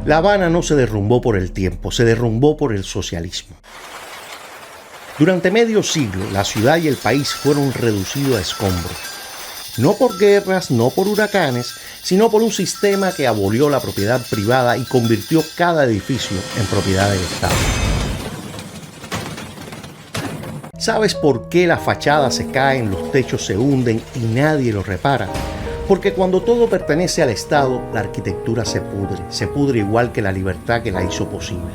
La Habana no se derrumbó por el tiempo, se derrumbó por el socialismo. Durante medio siglo, la ciudad y el país fueron reducidos a escombros. No por guerras, no por huracanes, sino por un sistema que abolió la propiedad privada y convirtió cada edificio en propiedad del Estado. ¿Sabes por qué las fachadas se caen, los techos se hunden y nadie los repara? Porque cuando todo pertenece al Estado, la arquitectura se pudre igual que la libertad que la hizo posible.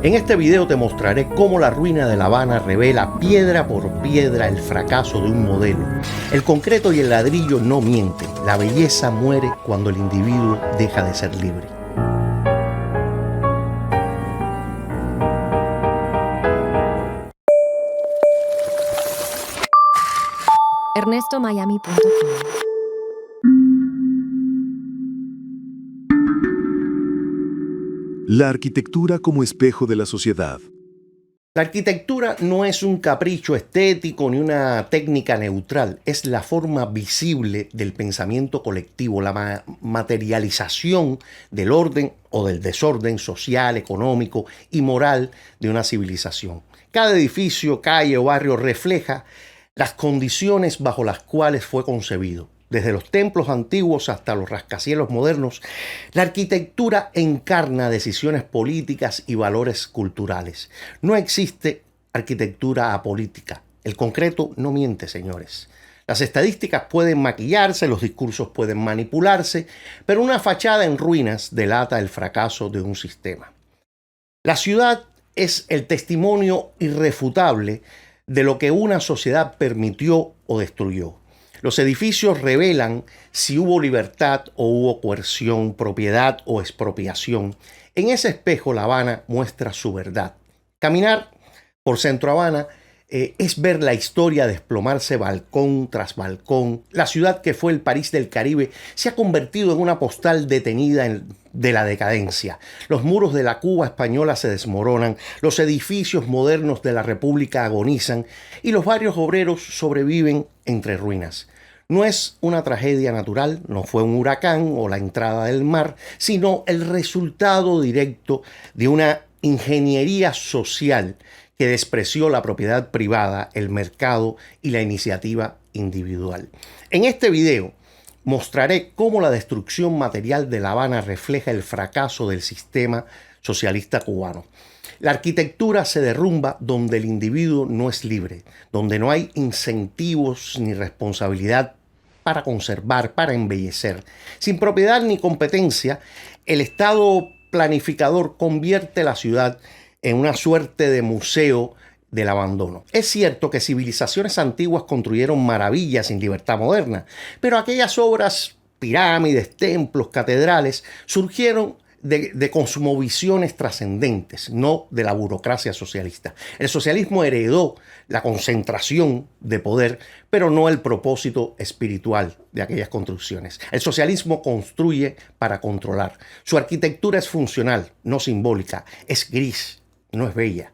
En este video te mostraré cómo la ruina de La Habana revela piedra por piedra el fracaso de un modelo. El concreto y el ladrillo no mienten, la belleza muere cuando el individuo deja de ser libre. ErnestoMiami.com. La arquitectura como espejo de la sociedad. La arquitectura no es un capricho estético ni una técnica neutral, es la forma visible del pensamiento colectivo, la materialización del orden o del desorden social, económico y moral de una civilización. Cada edificio, calle o barrio refleja las condiciones bajo las cuales fue concebido. Desde los templos antiguos hasta los rascacielos modernos, la arquitectura encarna decisiones políticas y valores culturales. No existe arquitectura apolítica. El concreto no miente, señores. Las estadísticas pueden maquillarse, los discursos pueden manipularse, pero una fachada en ruinas delata el fracaso de un sistema. La ciudad es el testimonio irrefutable de lo que una sociedad permitió o destruyó. Los edificios revelan si hubo libertad o hubo coerción, propiedad o expropiación. En ese espejo, La Habana muestra su verdad. Caminar por Centro Habana es ver la historia desplomarse balcón tras balcón. La ciudad que fue el París del Caribe se ha convertido en una postal detenida de la decadencia. Los muros de la Cuba española se desmoronan, los edificios modernos de la República agonizan y los barrios obreros sobreviven entre ruinas. No es una tragedia natural, no fue un huracán o la entrada del mar, sino el resultado directo de una ingeniería social que despreció la propiedad privada, el mercado y la iniciativa individual. En este video mostraré cómo la destrucción material de La Habana refleja el fracaso del sistema socialista cubano. La arquitectura se derrumba donde el individuo no es libre, donde no hay incentivos ni responsabilidad para conservar, para embellecer. Sin propiedad ni competencia, el Estado planificador convierte la ciudad en una suerte de museo del abandono. Es cierto que civilizaciones antiguas construyeron maravillas sin libertad moderna, pero aquellas obras, pirámides, templos, catedrales, surgieron de cosmovisiones trascendentes, no de la burocracia socialista. El socialismo heredó la concentración de poder, pero no el propósito espiritual de aquellas construcciones. El socialismo construye para controlar. Su arquitectura es funcional, no simbólica, es gris, no es bella.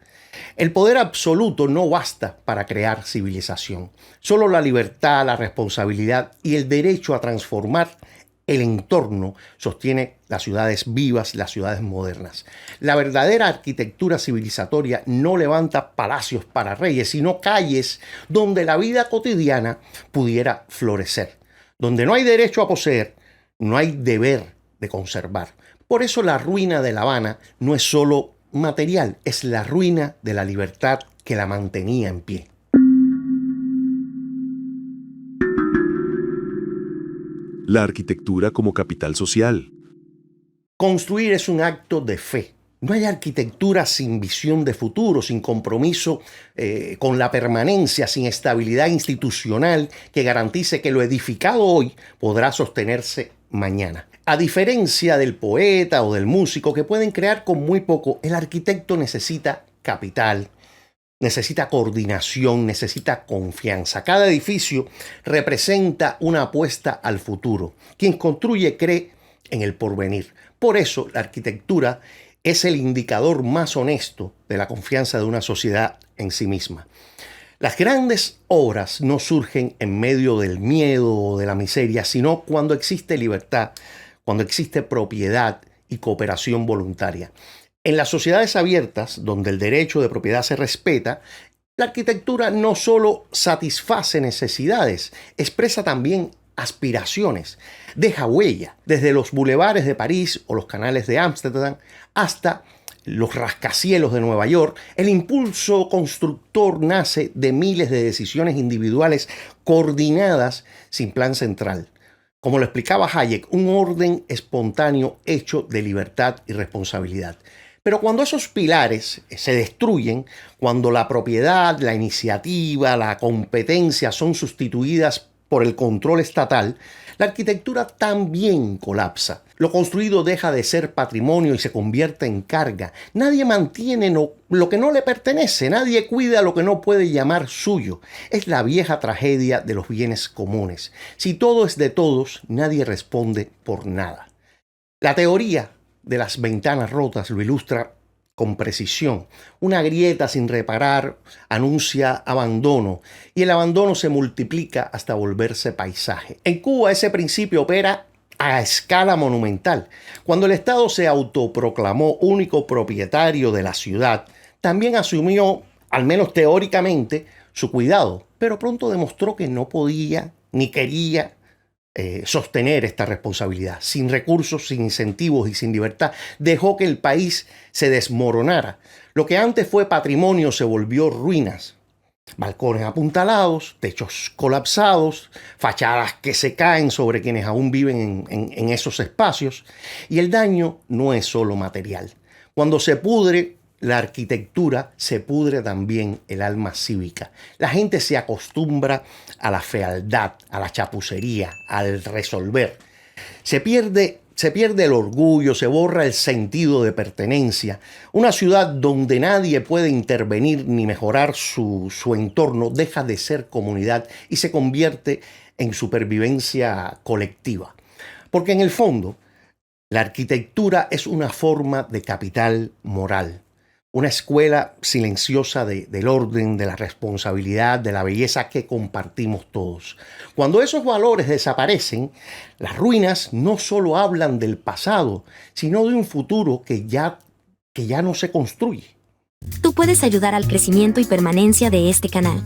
El poder absoluto no basta para crear civilización. Solo la libertad, la responsabilidad y el derecho a transformar el entorno sostiene las ciudades vivas, las ciudades modernas. La verdadera arquitectura civilizatoria no levanta palacios para reyes, sino calles donde la vida cotidiana pudiera florecer. Donde no hay derecho a poseer, no hay deber de conservar. Por eso la ruina de La Habana no es solo material, es la ruina de la libertad que la mantenía en pie. La arquitectura como capital social. Construir es un acto de fe. No hay arquitectura sin visión de futuro, sin compromiso con la permanencia, sin estabilidad institucional que garantice que lo edificado hoy podrá sostenerse mañana. A diferencia del poeta o del músico que pueden crear con muy poco, el arquitecto necesita capital, necesita coordinación, necesita confianza. Cada edificio representa una apuesta al futuro. Quien construye cree en el porvenir. Por eso la arquitectura es el indicador más honesto de la confianza de una sociedad en sí misma. Las grandes obras no surgen en medio del miedo o de la miseria, sino cuando existe libertad, cuando existe propiedad y cooperación voluntaria. En las sociedades abiertas, donde el derecho de propiedad se respeta, la arquitectura no solo satisface necesidades, expresa también aspiraciones, deja huella, desde los bulevares de París o los canales de Ámsterdam hasta los rascacielos de Nueva York. El impulso constructor nace de miles de decisiones individuales coordinadas sin plan central. Como lo explicaba Hayek, un orden espontáneo hecho de libertad y responsabilidad. Pero cuando esos pilares se destruyen, cuando la propiedad, la iniciativa, la competencia son sustituidas por el control estatal, la arquitectura también colapsa. Lo construido deja de ser patrimonio y se convierte en carga. Nadie mantiene lo que no le pertenece, nadie cuida lo que no puede llamar suyo. Es la vieja tragedia de los bienes comunes. Si todo es de todos, nadie responde por nada. La teoría de las ventanas rotas lo ilustra con precisión. Una grieta sin reparar anuncia abandono y el abandono se multiplica hasta volverse paisaje. En Cuba ese principio opera a escala monumental. Cuando el Estado se autoproclamó único propietario de la ciudad, también asumió, al menos teóricamente, su cuidado, pero pronto demostró que no podía ni quería sostener esta responsabilidad. Sin recursos, sin incentivos y sin libertad, dejó que el país se desmoronara. Lo que antes fue patrimonio se volvió ruinas. Balcones apuntalados, techos colapsados, fachadas que se caen sobre quienes aún viven en esos espacios. Y el daño no es solo material. Cuando se pudre la arquitectura, se pudre también el alma cívica. La gente se acostumbra a la fealdad, a la chapucería, al resolver. Se pierde el orgullo, se borra el sentido de pertenencia. Una ciudad donde nadie puede intervenir ni mejorar su entorno deja de ser comunidad y se convierte en supervivencia colectiva. Porque en el fondo, la arquitectura es una forma de capital moral. Una escuela silenciosa del orden, de la responsabilidad, de la belleza que compartimos todos. Cuando esos valores desaparecen, las ruinas no solo hablan del pasado, sino de un futuro que ya no se construye. Tú puedes ayudar al crecimiento y permanencia de este canal.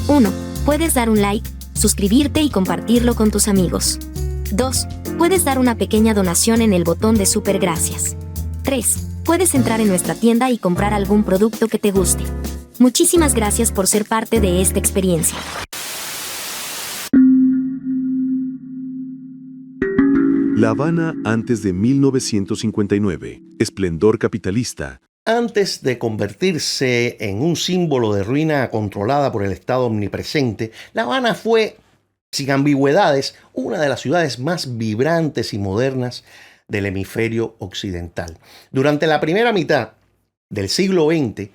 1. Puedes dar un like, suscribirte y compartirlo con tus amigos. 2. Puedes dar una pequeña donación en el botón de super gracias. 3. Puedes entrar en nuestra tienda y comprar algún producto que te guste. Muchísimas gracias por ser parte de esta experiencia. La Habana antes de 1959. Esplendor capitalista. Antes de convertirse en un símbolo de ruina controlada por el Estado omnipresente, La Habana fue, sin ambigüedades, una de las ciudades más vibrantes y modernas del hemisferio occidental. Durante la primera mitad del siglo XX,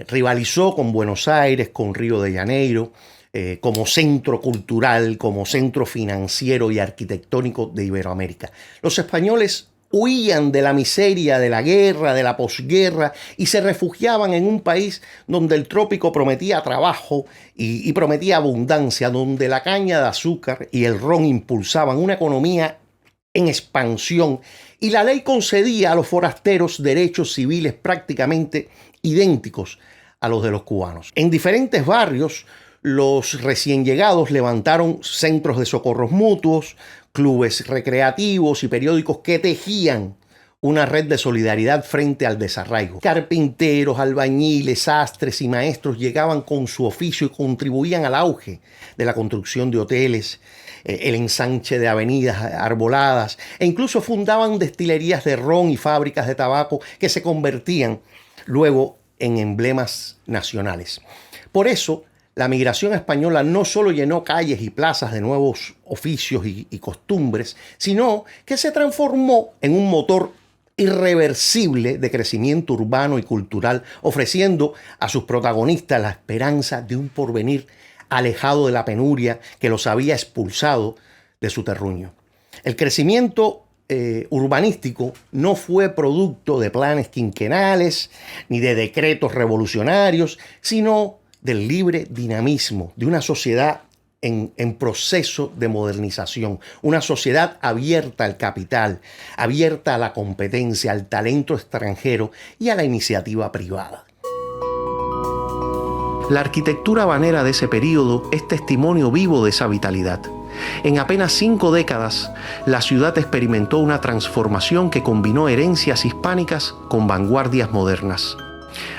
rivalizó con Buenos Aires, con Río de Janeiro, como centro cultural, como centro financiero y arquitectónico de Iberoamérica. Los españoles huían de la miseria, de la guerra, de la posguerra y se refugiaban en un país donde el trópico prometía trabajo y prometía abundancia, donde la caña de azúcar y el ron impulsaban una economía en expansión y la ley concedía a los forasteros derechos civiles prácticamente idénticos a los de los cubanos. En diferentes barrios, los recién llegados levantaron centros de socorros mutuos, clubes recreativos y periódicos que tejían una red de solidaridad frente al desarraigo. Carpinteros, albañiles, sastres y maestros llegaban con su oficio y contribuían al auge de la construcción de hoteles, el ensanche de avenidas arboladas e incluso fundaban destilerías de ron y fábricas de tabaco que se convertían luego en emblemas nacionales. Por eso, la migración española no solo llenó calles y plazas de nuevos oficios y costumbres, sino que se transformó en un motor irreversible de crecimiento urbano y cultural, ofreciendo a sus protagonistas la esperanza de un porvenir alejado de la penuria que los había expulsado de su terruño. El crecimiento urbanístico no fue producto de planes quinquenales ni de decretos revolucionarios, sino del libre dinamismo de una sociedad en proceso de modernización, una sociedad abierta al capital, abierta a la competencia, al talento extranjero y a la iniciativa privada. La arquitectura habanera de ese periodo es testimonio vivo de esa vitalidad. En apenas 5 décadas, la ciudad experimentó una transformación que combinó herencias hispánicas con vanguardias modernas.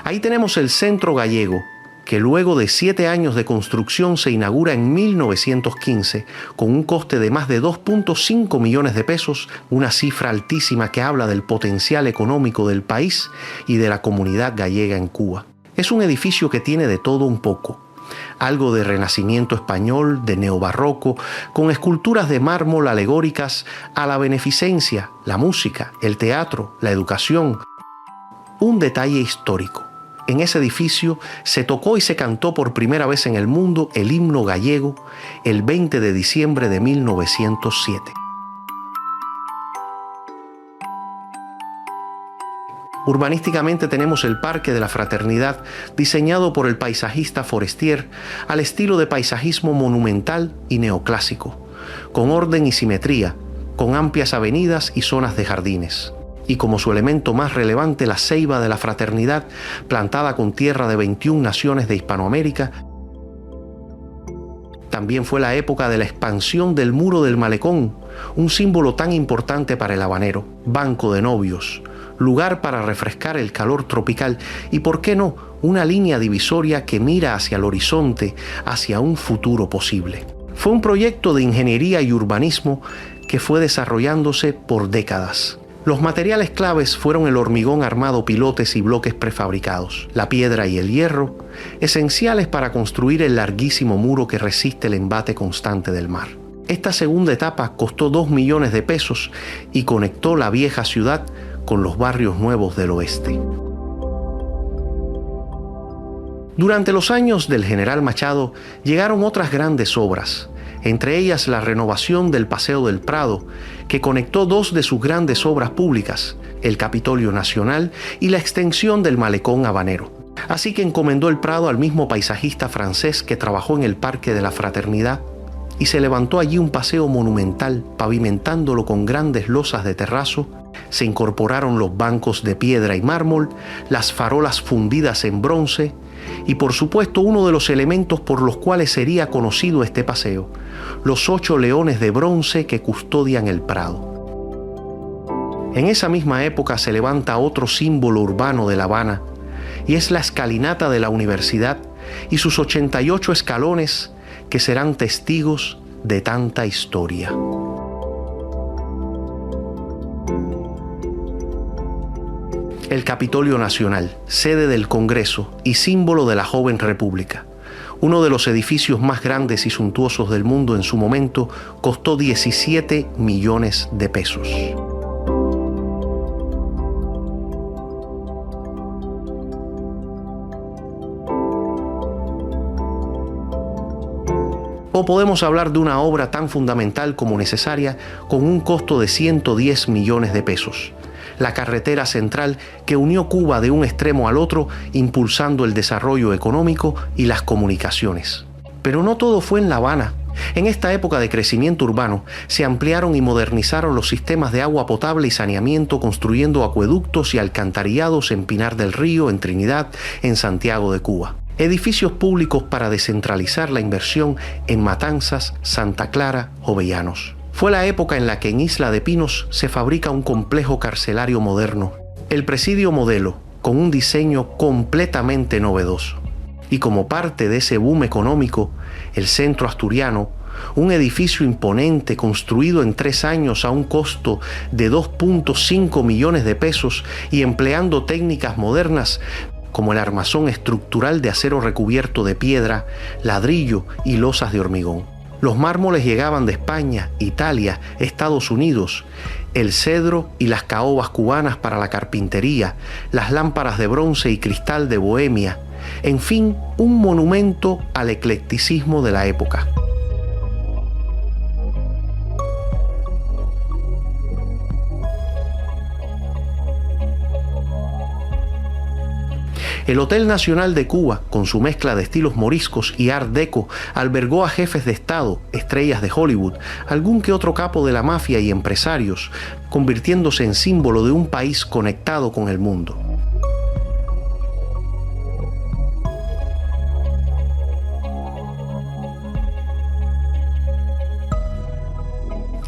Ahí tenemos el Centro Gallego, que luego de 7 años de construcción se inaugura en 1915 con un coste de más de 2.5 millones de pesos, una cifra altísima que habla del potencial económico del país y de la comunidad gallega en Cuba. Es un edificio que tiene de todo un poco. Algo de renacimiento español, de neobarroco, con esculturas de mármol alegóricas a la beneficencia, la música, el teatro, la educación. Un detalle histórico. En ese edificio se tocó y se cantó por primera vez en el mundo el himno gallego el 20 de diciembre de 1907. Urbanísticamente tenemos el Parque de la Fraternidad, diseñado por el paisajista Forestier al estilo de paisajismo monumental y neoclásico, con orden y simetría, con amplias avenidas y zonas de jardines. Y como su elemento más relevante, la ceiba de la Fraternidad, plantada con tierra de 21 naciones de Hispanoamérica. También fue la época de la expansión del Muro del Malecón, un símbolo tan importante para el habanero, banco de novios, lugar para refrescar el calor tropical y, ¿por qué no?, una línea divisoria que mira hacia el horizonte, hacia un futuro posible. Fue un proyecto de ingeniería y urbanismo que fue desarrollándose por décadas. Los materiales claves fueron el hormigón armado pilotes y bloques prefabricados, la piedra y el hierro, esenciales para construir el larguísimo muro que resiste el embate constante del mar. Esta segunda etapa costó 2 millones de pesos y conectó la vieja ciudad con los barrios nuevos del oeste. Durante los años del general Machado llegaron otras grandes obras, entre ellas la renovación del Paseo del Prado, que conectó 2 de sus grandes obras públicas, el Capitolio Nacional y la extensión del Malecón Habanero. Así que encomendó el Prado al mismo paisajista francés que trabajó en el Parque de la Fraternidad y se levantó allí un paseo monumental, pavimentándolo con grandes losas de terrazo. Se incorporaron los bancos de piedra y mármol, las farolas fundidas en bronce y, por supuesto, uno de los elementos por los cuales sería conocido este paseo, los 8 leones de bronce que custodian el Prado. En esa misma época se levanta otro símbolo urbano de La Habana, y es la escalinata de la universidad y sus 88 escalones que serán testigos de tanta historia. El Capitolio Nacional, sede del Congreso y símbolo de la joven república. Uno de los edificios más grandes y suntuosos del mundo en su momento, costó 17 millones de pesos. O podemos hablar de una obra tan fundamental como necesaria con un costo de 110 millones de pesos. La carretera central que unió Cuba de un extremo al otro, impulsando el desarrollo económico y las comunicaciones. Pero no todo fue en La Habana. En esta época de crecimiento urbano, se ampliaron y modernizaron los sistemas de agua potable y saneamiento, construyendo acueductos y alcantarillados en Pinar del Río, en Trinidad, en Santiago de Cuba. Edificios públicos para descentralizar la inversión en Matanzas, Santa Clara o Bellanos. Fue la época en la que en Isla de Pinos se fabrica un complejo carcelario moderno, el Presidio Modelo, con un diseño completamente novedoso. Y como parte de ese boom económico, el Centro Asturiano, un edificio imponente construido en 3 años a un costo de 2.5 millones de pesos y empleando técnicas modernas como el armazón estructural de acero recubierto de piedra, ladrillo y losas de hormigón. Los mármoles llegaban de España, Italia, Estados Unidos, el cedro y las caobas cubanas para la carpintería, las lámparas de bronce y cristal de Bohemia, en fin, un monumento al eclecticismo de la época. El Hotel Nacional de Cuba, con su mezcla de estilos moriscos y art deco, albergó a jefes de Estado, estrellas de Hollywood, algún que otro capo de la mafia y empresarios, convirtiéndose en símbolo de un país conectado con el mundo.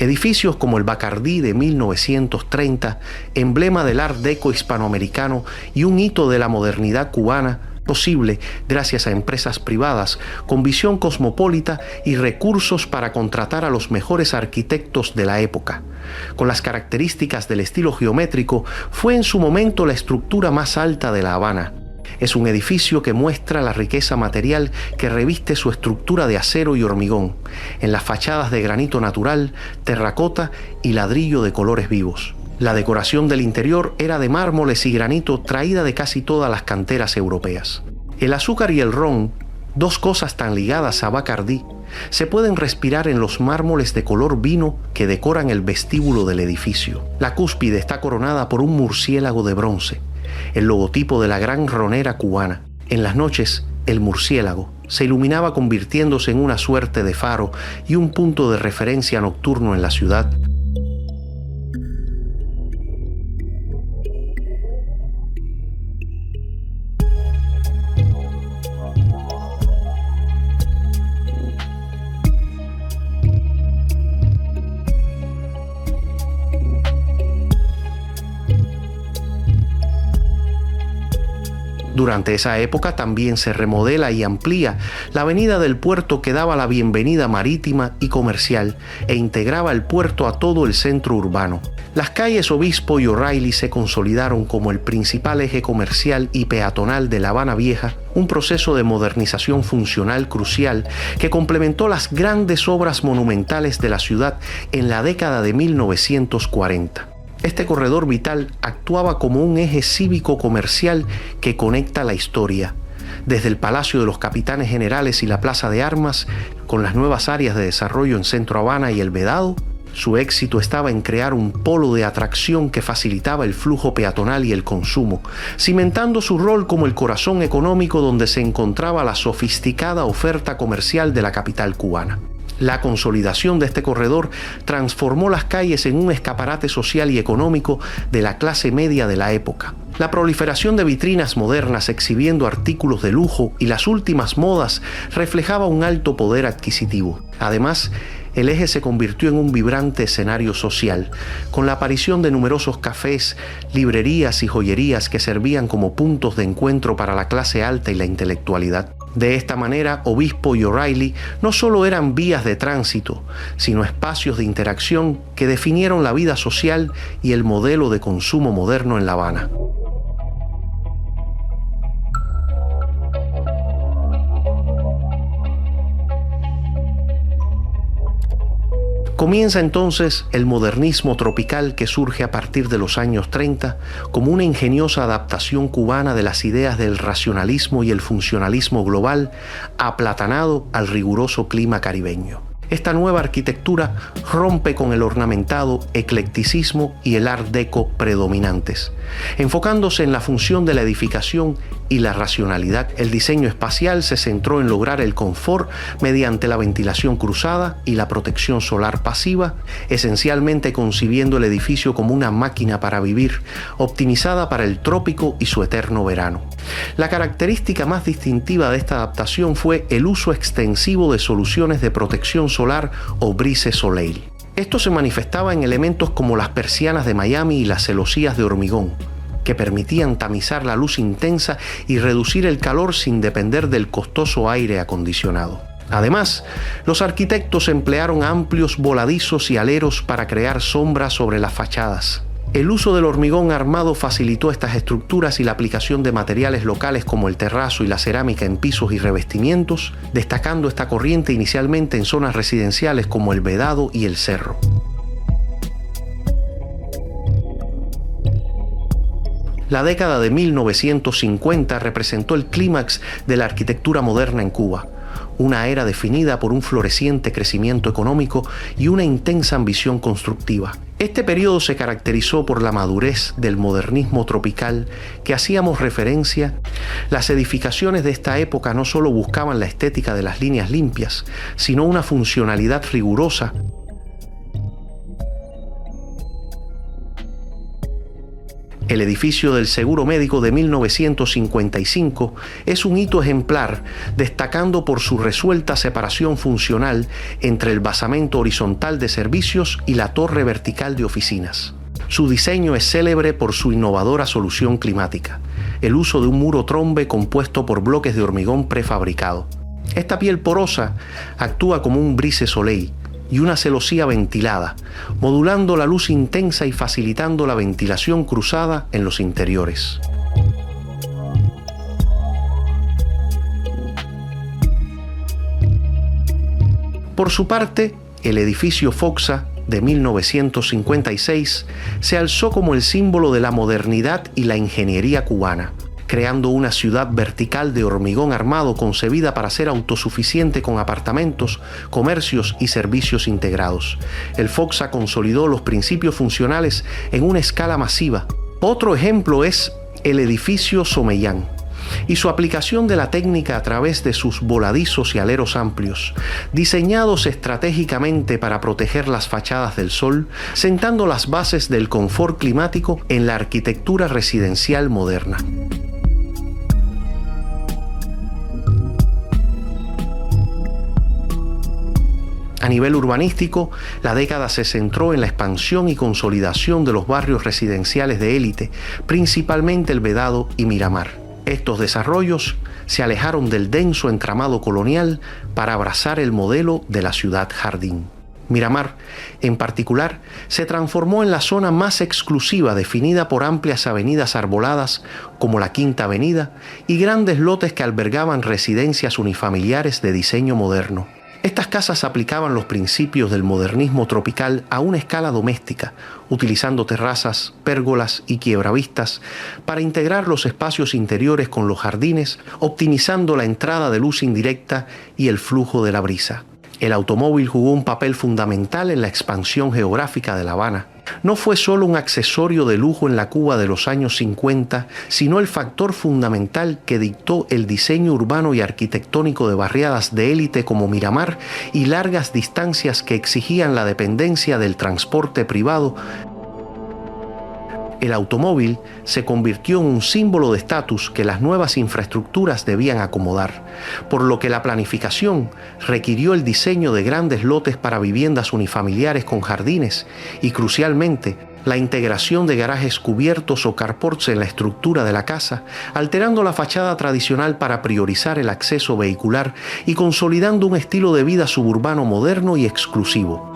Edificios como el Bacardí de 1930, emblema del art deco hispanoamericano y un hito de la modernidad cubana, posible gracias a empresas privadas con visión cosmopolita y recursos para contratar a los mejores arquitectos de la época. Con las características del estilo geométrico, fue en su momento la estructura más alta de La Habana. Es un edificio que muestra la riqueza material que reviste su estructura de acero y hormigón, en las fachadas de granito natural, terracota y ladrillo de colores vivos. La decoración del interior era de mármoles y granito traída de casi todas las canteras europeas. El azúcar y el ron, dos cosas tan ligadas a Bacardí, se pueden respirar en los mármoles de color vino que decoran el vestíbulo del edificio. La cúspide está coronada por un murciélago de bronce, el logotipo de la gran ronera cubana. En las noches, el murciélago se iluminaba convirtiéndose en una suerte de faro y un punto de referencia nocturno en la ciudad. Durante esa época también se remodela y amplía la avenida del puerto que daba la bienvenida marítima y comercial e integraba el puerto a todo el centro urbano. Las calles Obispo y O'Reilly se consolidaron como el principal eje comercial y peatonal de La Habana Vieja, un proceso de modernización funcional crucial que complementó las grandes obras monumentales de la ciudad en la década de 1940. Este corredor vital actuaba como un eje cívico-comercial que conecta la historia, desde el Palacio de los Capitanes Generales y la Plaza de Armas, con las nuevas áreas de desarrollo en Centro Habana y El Vedado. Su éxito estaba en crear un polo de atracción que facilitaba el flujo peatonal y el consumo, cimentando su rol como el corazón económico donde se encontraba la sofisticada oferta comercial de la capital cubana. La consolidación de este corredor transformó las calles en un escaparate social y económico de la clase media de la época. La proliferación de vitrinas modernas exhibiendo artículos de lujo y las últimas modas reflejaba un alto poder adquisitivo. Además, el eje se convirtió en un vibrante escenario social, con la aparición de numerosos cafés, librerías y joyerías que servían como puntos de encuentro para la clase alta y la intelectualidad. De esta manera, Obispo y O'Reilly no solo eran vías de tránsito, sino espacios de interacción que definieron la vida social y el modelo de consumo moderno en La Habana. Comienza entonces el modernismo tropical que surge a partir de los años 30 como una ingeniosa adaptación cubana de las ideas del racionalismo y el funcionalismo global aplatanado al riguroso clima caribeño. Esta nueva arquitectura rompe con el ornamentado, eclecticismo y el art deco predominantes, enfocándose en la función de la edificación y la racionalidad. El diseño espacial se centró en lograr el confort mediante la ventilación cruzada y la protección solar pasiva, esencialmente concibiendo el edificio como una máquina para vivir, optimizada para el trópico y su eterno verano. La característica más distintiva de esta adaptación fue el uso extensivo de soluciones de protección solar o brise soleil. Esto se manifestaba en elementos como las persianas de Miami y las celosías de hormigón, que permitían tamizar la luz intensa y reducir el calor sin depender del costoso aire acondicionado. Además, los arquitectos emplearon amplios voladizos y aleros para crear sombras sobre las fachadas. El uso del hormigón armado facilitó estas estructuras y la aplicación de materiales locales como el terrazo y la cerámica en pisos y revestimientos, destacando esta corriente inicialmente en zonas residenciales como El Vedado y El Cerro. La década de 1950 representó el clímax de la arquitectura moderna en Cuba, una era definida por un floreciente crecimiento económico y una intensa ambición constructiva. Este periodo se caracterizó por la madurez del modernismo tropical que hacíamos referencia. Las edificaciones de esta época no solo buscaban la estética de las líneas limpias, sino una funcionalidad rigurosa. El edificio del Seguro Médico de 1955 es un hito ejemplar, destacando por su resuelta separación funcional entre el basamento horizontal de servicios y la torre vertical de oficinas. Su diseño es célebre por su innovadora solución climática, el uso de un muro trombe compuesto por bloques de hormigón prefabricado. Esta piel porosa actúa como un brise soleil y una celosía ventilada, modulando la luz intensa y facilitando la ventilación cruzada en los interiores. Por su parte, el edificio Foxa de 1956 se alzó como el símbolo de la modernidad y la ingeniería cubana, creando una ciudad vertical de hormigón armado concebida para ser autosuficiente con apartamentos, comercios y servicios integrados. El Foxa consolidó los principios funcionales en una escala masiva. Otro ejemplo es el edificio Somellán y su aplicación de la técnica a través de sus voladizos y aleros amplios, diseñados estratégicamente para proteger las fachadas del sol, sentando las bases del confort climático en la arquitectura residencial moderna. A nivel urbanístico, la década se centró en la expansión y consolidación de los barrios residenciales de élite, principalmente El Vedado y Miramar. Estos desarrollos se alejaron del denso entramado colonial para abrazar el modelo de la ciudad jardín. Miramar, en particular, se transformó en la zona más exclusiva, definida por amplias avenidas arboladas como la Quinta Avenida y grandes lotes que albergaban residencias unifamiliares de diseño moderno. Estas casas aplicaban los principios del modernismo tropical a una escala doméstica, utilizando terrazas, pérgolas y quiebravistas para integrar los espacios interiores con los jardines, optimizando la entrada de luz indirecta y el flujo de la brisa. El automóvil jugó un papel fundamental en la expansión geográfica de La Habana. No fue solo un accesorio de lujo en la Cuba de los años 50, sino el factor fundamental que dictó el diseño urbano y arquitectónico de barriadas de élite como Miramar y largas distancias que exigían la dependencia del transporte privado. El automóvil se convirtió en un símbolo de estatus que las nuevas infraestructuras debían acomodar, por lo que la planificación requirió el diseño de grandes lotes para viviendas unifamiliares con jardines y, crucialmente, la integración de garajes cubiertos o carports en la estructura de la casa, alterando la fachada tradicional para priorizar el acceso vehicular y consolidando un estilo de vida suburbano moderno y exclusivo.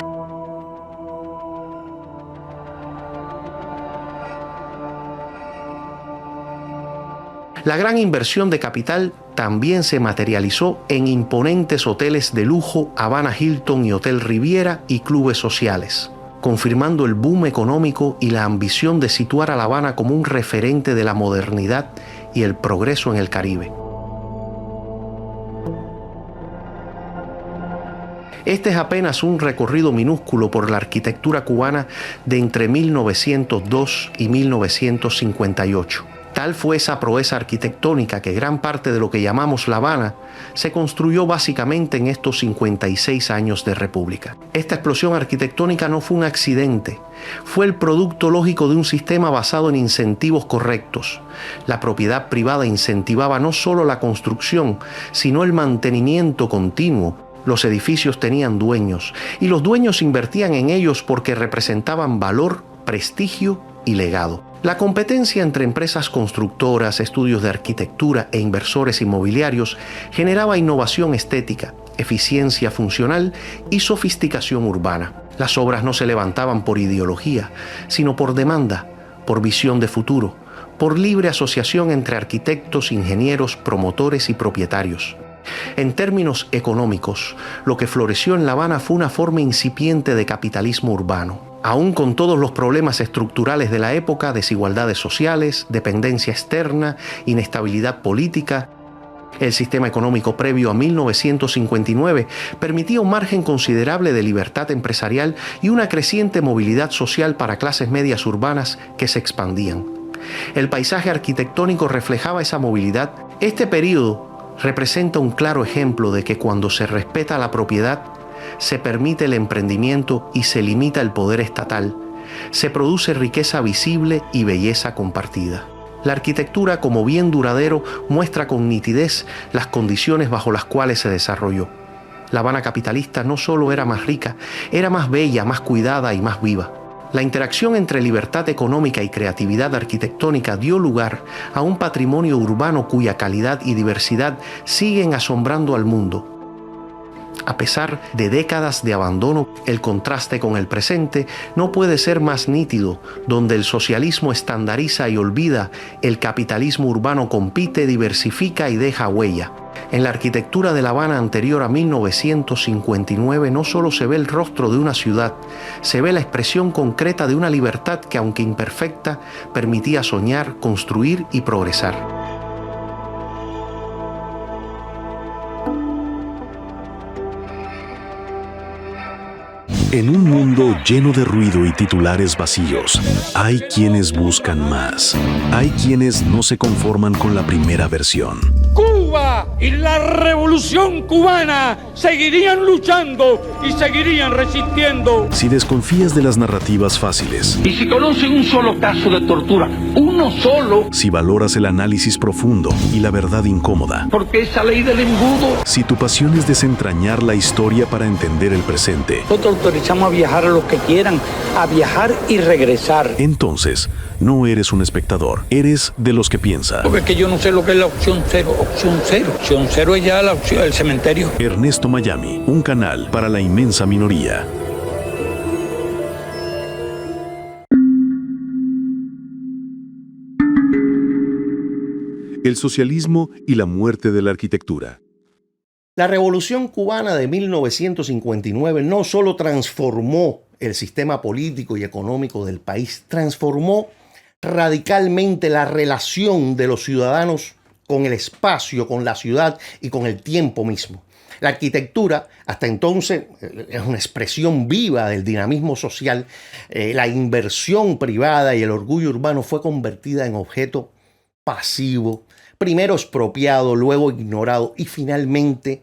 La gran inversión de capital también se materializó en imponentes hoteles de lujo, Habana Hilton y Hotel Riviera y clubes sociales, confirmando el boom económico y la ambición de situar a La Habana como un referente de la modernidad y el progreso en el Caribe. Este es apenas un recorrido minúsculo por la arquitectura cubana de entre 1902 y 1958. Tal fue esa proeza arquitectónica que gran parte de lo que llamamos La Habana se construyó básicamente en estos 56 años de república. Esta explosión arquitectónica no fue un accidente, fue el producto lógico de un sistema basado en incentivos correctos. La propiedad privada incentivaba no solo la construcción, sino el mantenimiento continuo. Los edificios tenían dueños y los dueños invertían en ellos porque representaban valor, prestigio y legado. La competencia entre empresas constructoras, estudios de arquitectura e inversores inmobiliarios generaba innovación estética, eficiencia funcional y sofisticación urbana. Las obras no se levantaban por ideología, sino por demanda, por visión de futuro, por libre asociación entre arquitectos, ingenieros, promotores y propietarios. En términos económicos, lo que floreció en La Habana fue una forma incipiente de capitalismo urbano. Aún con todos los problemas estructurales de la época, desigualdades sociales, dependencia externa, inestabilidad política, El sistema económico previo a 1959 permitía un margen considerable de libertad empresarial y una creciente movilidad social para clases medias urbanas que se expandían. El paisaje arquitectónico reflejaba esa movilidad. Este periodo representa un claro ejemplo de que cuando se respeta la propiedad, se permite el emprendimiento y se limita el poder estatal, se produce riqueza visible y belleza compartida. La arquitectura como bien duradero muestra con nitidez las condiciones bajo las cuales se desarrolló. La Habana capitalista no solo era más rica, era más bella, más cuidada y más viva. La interacción entre libertad económica y creatividad arquitectónica dio lugar a un patrimonio urbano cuya calidad y diversidad siguen asombrando al mundo. A pesar de décadas de abandono, el contraste con el presente no puede ser más nítido, donde el socialismo estandariza y olvida, el capitalismo urbano compite, diversifica y deja huella. En la arquitectura de La Habana anterior a 1959 no solo se ve el rostro de una ciudad, se ve la expresión concreta de una libertad que, aunque imperfecta, permitía soñar, construir y progresar. En un mundo lleno de ruido y titulares vacíos, hay quienes buscan más. Hay quienes no se conforman con la primera versión. Cuba y la revolución cubana seguirían luchando y seguirían resistiendo. Si desconfías de las narrativas fáciles, Y si conocen un solo caso de tortura, uno solo, si valoras el análisis profundo y la verdad incómoda, porque esa ley del embudo. si tu pasión es desentrañar la historia para entender el presente, Nosotros autorizamos a viajar a los que quieran, a viajar y regresar. entonces no eres un espectador, eres de los que piensa. Porque es que yo no sé lo que es la opción cero. Opción cero. Opción cero es ya el cementerio. Ernesto Miami, un canal para la inmensa minoría. El socialismo y la muerte de la arquitectura. La Revolución Cubana de 1959 no solo transformó el sistema político y económico del país, transformó radicalmente la relación de los ciudadanos con el espacio, con la ciudad y con el tiempo mismo. La arquitectura, hasta entonces, es una expresión viva del dinamismo social. La inversión privada y el orgullo urbano fue convertida en objeto pasivo, primero expropiado, luego ignorado y finalmente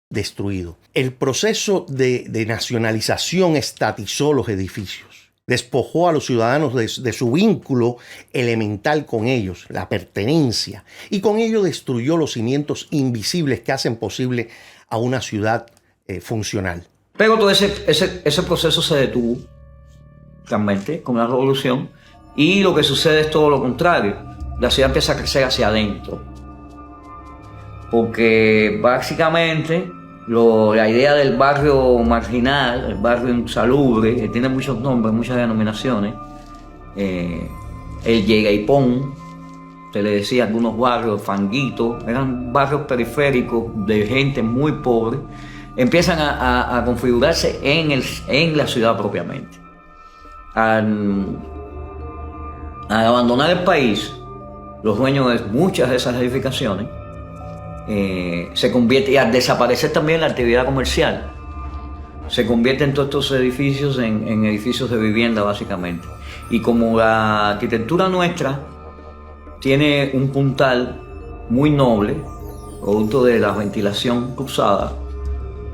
destruido. El proceso de nacionalización estatizó los edificios, despojó a los ciudadanos de su vínculo elemental con ellos, la pertenencia, y con ello destruyó los cimientos invisibles que hacen posible a una ciudad funcional. Pero todo ese proceso se detuvo realmente con la revolución, y lo que sucede es todo lo contrario. La ciudad empieza a crecer hacia adentro, porque básicamente la idea del barrio marginal, el barrio insalubre, que tiene muchos nombres, muchas denominaciones, el Yegaipón, se le decía algunos barrios, Fanguito, eran barrios periféricos de gente muy pobre, empiezan a configurarse en la ciudad propiamente. Al abandonar el país, los dueños de muchas de esas edificaciones, se convierte, y al desaparecer también la actividad comercial, se convierten todos estos edificios en edificios de vivienda básicamente. Y como la arquitectura nuestra tiene un puntal muy noble, producto de la ventilación cruzada,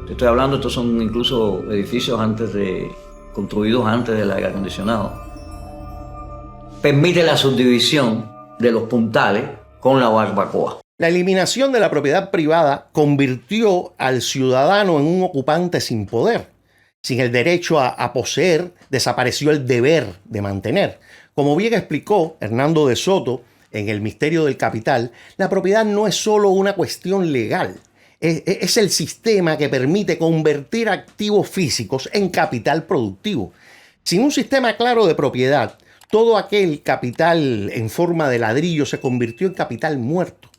te estoy hablando, estos son incluso edificios construidos antes del aire acondicionado, permite la subdivisión de los puntales con la barbacoa. La eliminación de la propiedad privada convirtió al ciudadano en un ocupante sin poder. Sin el derecho a poseer, desapareció el deber de mantener. Como bien explicó Hernando de Soto en El misterio del capital, la propiedad no es solo una cuestión legal. Es el sistema que permite convertir activos físicos en capital productivo. Sin un sistema claro de propiedad, todo aquel capital en forma de ladrillo se convirtió en capital muerto.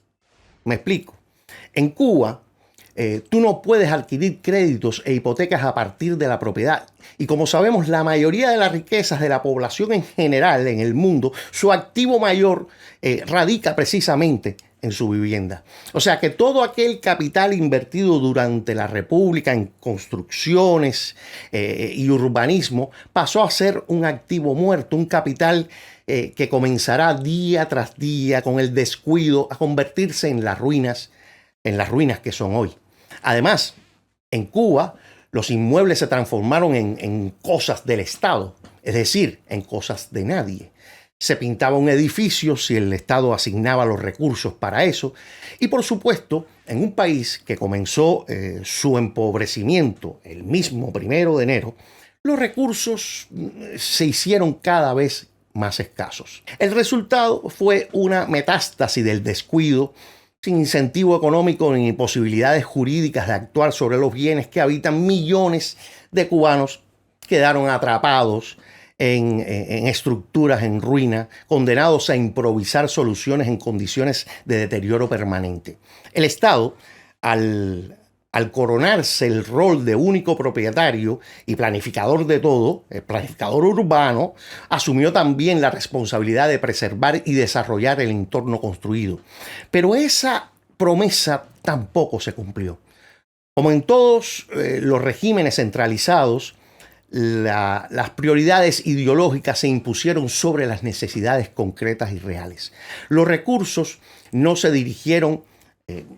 Me explico. En Cuba, tú no puedes adquirir créditos e hipotecas a partir de la propiedad. Y como sabemos, la mayoría de las riquezas de la población en general en el mundo, su activo mayor radica precisamente en su vivienda. O sea que todo aquel capital invertido durante la República en construcciones y urbanismo pasó a ser un activo muerto, un capital que comenzará día tras día con el descuido a convertirse en las ruinas que son hoy. Además, en Cuba, los inmuebles se transformaron en cosas del Estado, es decir, en cosas de nadie. Se pintaba un edificio si el Estado asignaba los recursos para eso. Y por supuesto, en un país que comenzó su empobrecimiento el mismo 1 de enero, los recursos se hicieron cada vez más escasos. El resultado fue una metástasis del descuido, sin incentivo económico ni posibilidades jurídicas de actuar sobre los bienes que habitan millones de cubanos. Quedaron atrapados en estructuras en ruina, condenados a improvisar soluciones en condiciones de deterioro permanente. El Estado, al coronarse el rol de único propietario y planificador de todo, el planificador urbano, asumió también la responsabilidad de preservar y desarrollar el entorno construido. Pero esa promesa tampoco se cumplió. Como en todos los regímenes centralizados, las prioridades ideológicas se impusieron sobre las necesidades concretas y reales. Los recursos no se dirigieron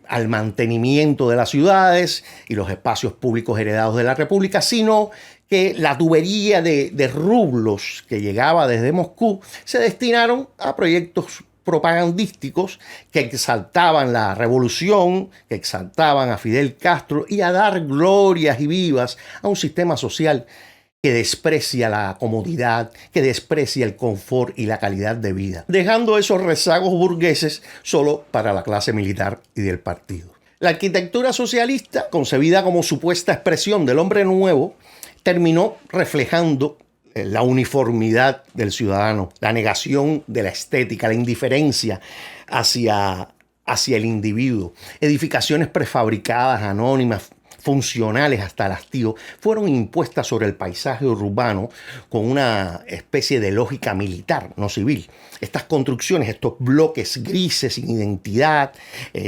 al mantenimiento de las ciudades y los espacios públicos heredados de la República, sino que la tubería de rublos que llegaba desde Moscú se destinaron a proyectos propagandísticos que exaltaban la revolución, que exaltaban a Fidel Castro y a dar glorias y vivas a un sistema social que desprecia la comodidad, que desprecia el confort y la calidad de vida, dejando esos rezagos burgueses solo para la clase militar y del partido. La arquitectura socialista, concebida como supuesta expresión del hombre nuevo, terminó reflejando la uniformidad del ciudadano, la negación de la estética, la indiferencia hacia el individuo. Edificaciones prefabricadas, anónimas, funcionales hasta el hastío, fueron impuestas sobre el paisaje urbano con una especie de lógica militar, no civil. Estas construcciones, estos bloques grises, sin identidad,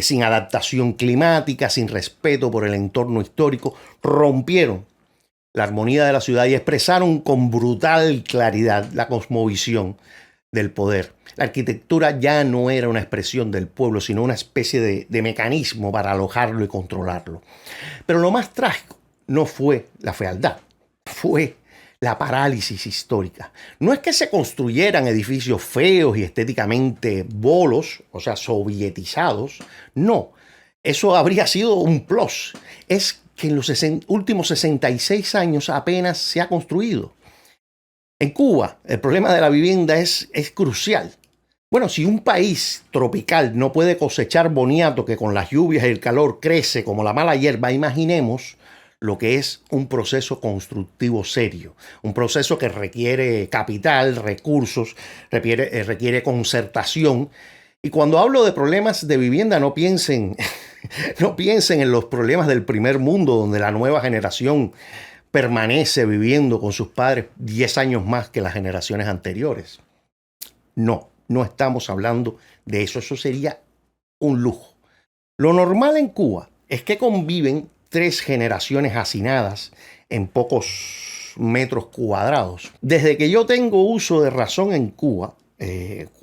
sin adaptación climática, sin respeto por el entorno histórico, rompieron la armonía de la ciudad y expresaron con brutal claridad la cosmovisión del poder. La arquitectura ya no era una expresión del pueblo, sino una especie de mecanismo para alojarlo y controlarlo. Pero lo más trágico no fue la fealdad, fue la parálisis histórica. No es que se construyeran edificios feos y estéticamente bolos, o sea, sovietizados, no. Eso habría sido un plus. Es que en los últimos 66 años apenas se ha construido. En Cuba, el problema de la vivienda es crucial. Bueno, si un país tropical no puede cosechar boniato que con las lluvias y el calor crece como la mala hierba, imaginemos lo que es un proceso constructivo serio. Un proceso que requiere capital, recursos, requiere concertación. Y cuando hablo de problemas de vivienda, no piensen en los problemas del primer mundo, donde la nueva generación permanece viviendo con sus padres 10 años más que las generaciones anteriores. No estamos hablando de eso. Eso sería un lujo. Lo normal en Cuba es que conviven 3 generaciones hacinadas en pocos metros cuadrados. Desde que yo tengo uso de razón en Cuba,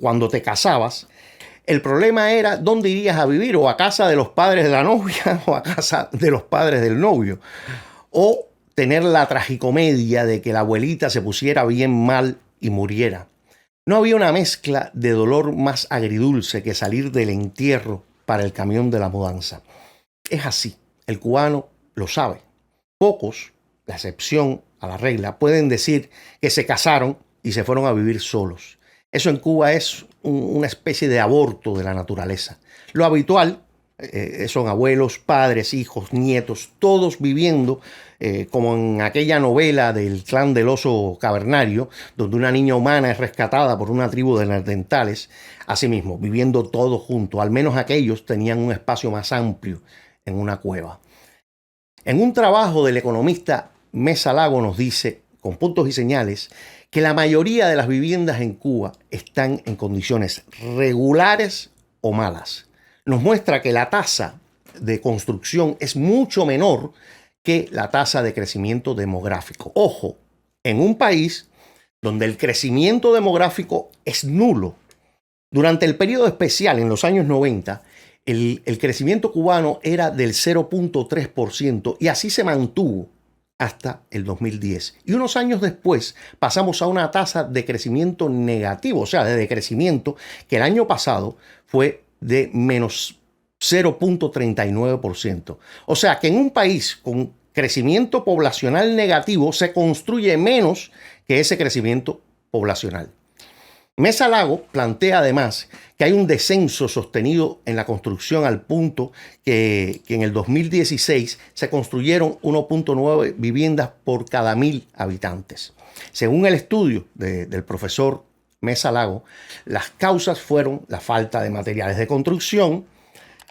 cuando te casabas, el problema era dónde irías a vivir, o a casa de los padres de la novia o a casa de los padres del novio. O tener la tragicomedia de que la abuelita se pusiera bien mal y muriera. No había una mezcla de dolor más agridulce que salir del entierro para el camión de la mudanza. Es así, el cubano lo sabe. Pocos, la excepción a la regla, pueden decir que se casaron y se fueron a vivir solos. Eso en Cuba es una especie de aborto de la naturaleza. Lo habitual son abuelos, padres, hijos, nietos, todos viviendo como en aquella novela del clan del oso cavernario, donde una niña humana es rescatada por una tribu de neandertales, asimismo, viviendo todos juntos. Al menos aquellos tenían un espacio más amplio en una cueva. En un trabajo del economista Mesa Lago nos dice, con puntos y señales, que la mayoría de las viviendas en Cuba están en condiciones regulares o malas. nos muestra que la tasa de construcción es mucho menor que la tasa de crecimiento demográfico. Ojo, en un país donde el crecimiento demográfico es nulo. Durante el periodo especial, en los años 90, el crecimiento cubano era del 0.3% y así se mantuvo hasta el 2010. Y unos años después pasamos a una tasa de crecimiento negativo, o sea, de decrecimiento, que el año pasado fue de menos 0.39%. O sea que en un país con crecimiento poblacional negativo se construye menos que ese crecimiento poblacional. Mesa Lago plantea además que hay un descenso sostenido en la construcción al punto que en el 2016 se construyeron 1.9 viviendas por cada 1.000 habitantes. Según el estudio del profesor Mesa Lago, las causas fueron la falta de materiales de construcción,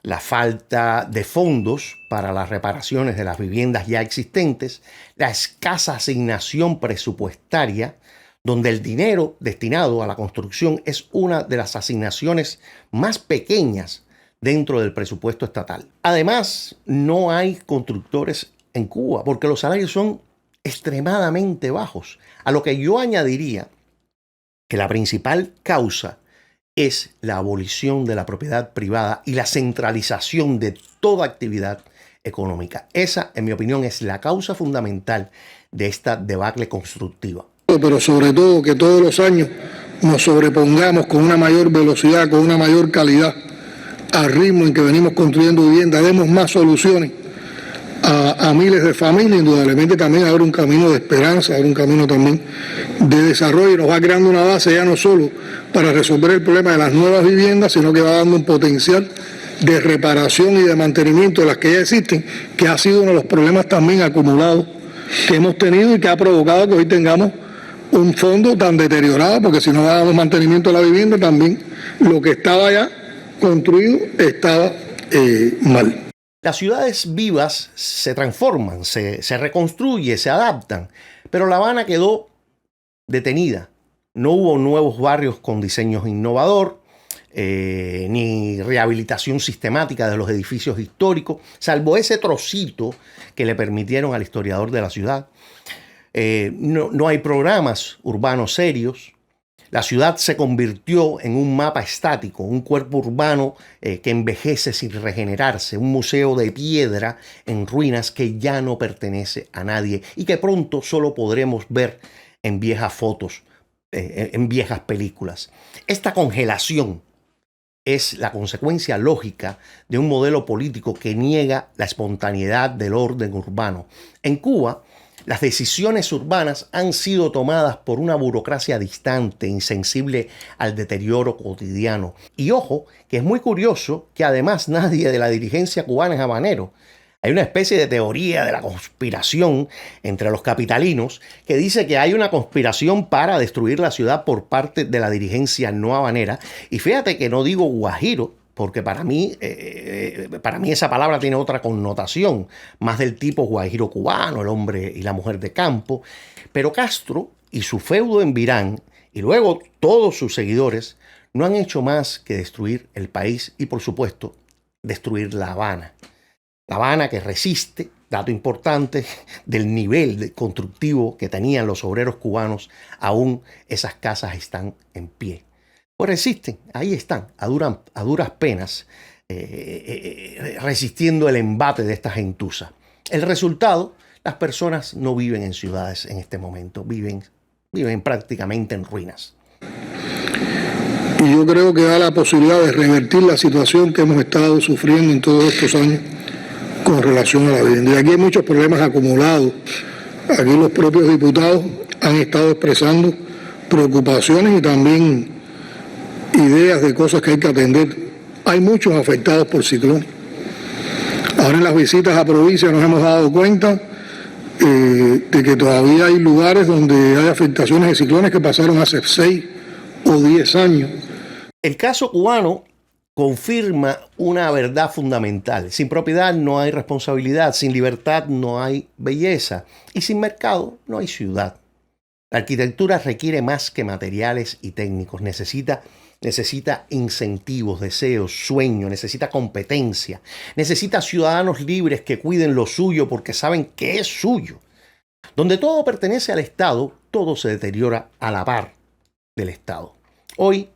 la falta de fondos para las reparaciones de las viviendas ya existentes, la escasa asignación presupuestaria, donde el dinero destinado a la construcción es una de las asignaciones más pequeñas dentro del presupuesto estatal. Además, no hay constructores en Cuba porque los salarios son extremadamente bajos, a lo que yo añadiría que la principal causa es la abolición de la propiedad privada y la centralización de toda actividad económica. Esa, en mi opinión, es la causa fundamental de esta debacle constructiva. Pero sobre todo que todos los años nos sobrepongamos con una mayor velocidad, con una mayor calidad al ritmo en que venimos construyendo viviendas, demos más soluciones a miles de familias. Indudablemente también habrá un camino de esperanza, habrá un camino también de desarrollo, y nos va creando una base ya no solo para resolver el problema de las nuevas viviendas, sino que va dando un potencial de reparación y de mantenimiento de las que ya existen, que ha sido uno de los problemas también acumulados que hemos tenido y que ha provocado que hoy tengamos un fondo tan deteriorado, porque si no dábamos mantenimiento a la vivienda, también lo que estaba ya construido estaba mal. Las ciudades vivas se transforman, se reconstruyen, se adaptan, pero La Habana quedó detenida. No hubo nuevos barrios con diseños innovador, ni rehabilitación sistemática de los edificios históricos, salvo ese trocito que le permitieron al historiador de la ciudad. No hay programas urbanos serios. La ciudad se convirtió en un mapa estático, un cuerpo urbano que envejece sin regenerarse, un museo de piedra en ruinas que ya no pertenece a nadie y que pronto solo podremos ver en viejas fotos, en viejas películas. Esta congelación es la consecuencia lógica de un modelo político que niega la espontaneidad del orden urbano. En Cuba, las decisiones urbanas han sido tomadas por una burocracia distante, insensible al deterioro cotidiano. Y ojo, que es muy curioso que además nadie de la dirigencia cubana es habanero. Hay una especie de teoría de la conspiración entre los capitalinos que dice que hay una conspiración para destruir la ciudad por parte de la dirigencia no habanera. Y fíjate que no digo guajiro, porque para mí esa palabra tiene otra connotación, más del tipo guajiro cubano, el hombre y la mujer de campo. Pero Castro y su feudo en Virán, y luego todos sus seguidores, no han hecho más que destruir el país y, por supuesto, destruir La Habana. La Habana que resiste, dato importante, del nivel constructivo que tenían los obreros cubanos, aún esas casas están en pie. Pues resisten, ahí están, a duras penas, resistiendo el embate de esta gentuza. El resultado, las personas no viven en ciudades en este momento, viven prácticamente en ruinas. Y yo creo que da la posibilidad de revertir la situación que hemos estado sufriendo en todos estos años con relación a la vivienda. Y aquí hay muchos problemas acumulados. Aquí los propios diputados han estado expresando preocupaciones y también ideas de cosas que hay que atender. Hay muchos afectados por ciclón. Ahora en las visitas a provincia nos hemos dado cuenta de que todavía hay lugares donde hay afectaciones de ciclones que pasaron hace 6 o 10 años. El caso cubano confirma una verdad fundamental. Sin propiedad no hay responsabilidad, sin libertad no hay belleza y sin mercado no hay ciudad. La arquitectura requiere más que materiales y técnicos, necesita necesita incentivos, deseos, sueños, necesita competencia, necesita ciudadanos libres que cuiden lo suyo porque saben que es suyo. Donde todo pertenece al Estado, todo se deteriora a la par del Estado. Hoy,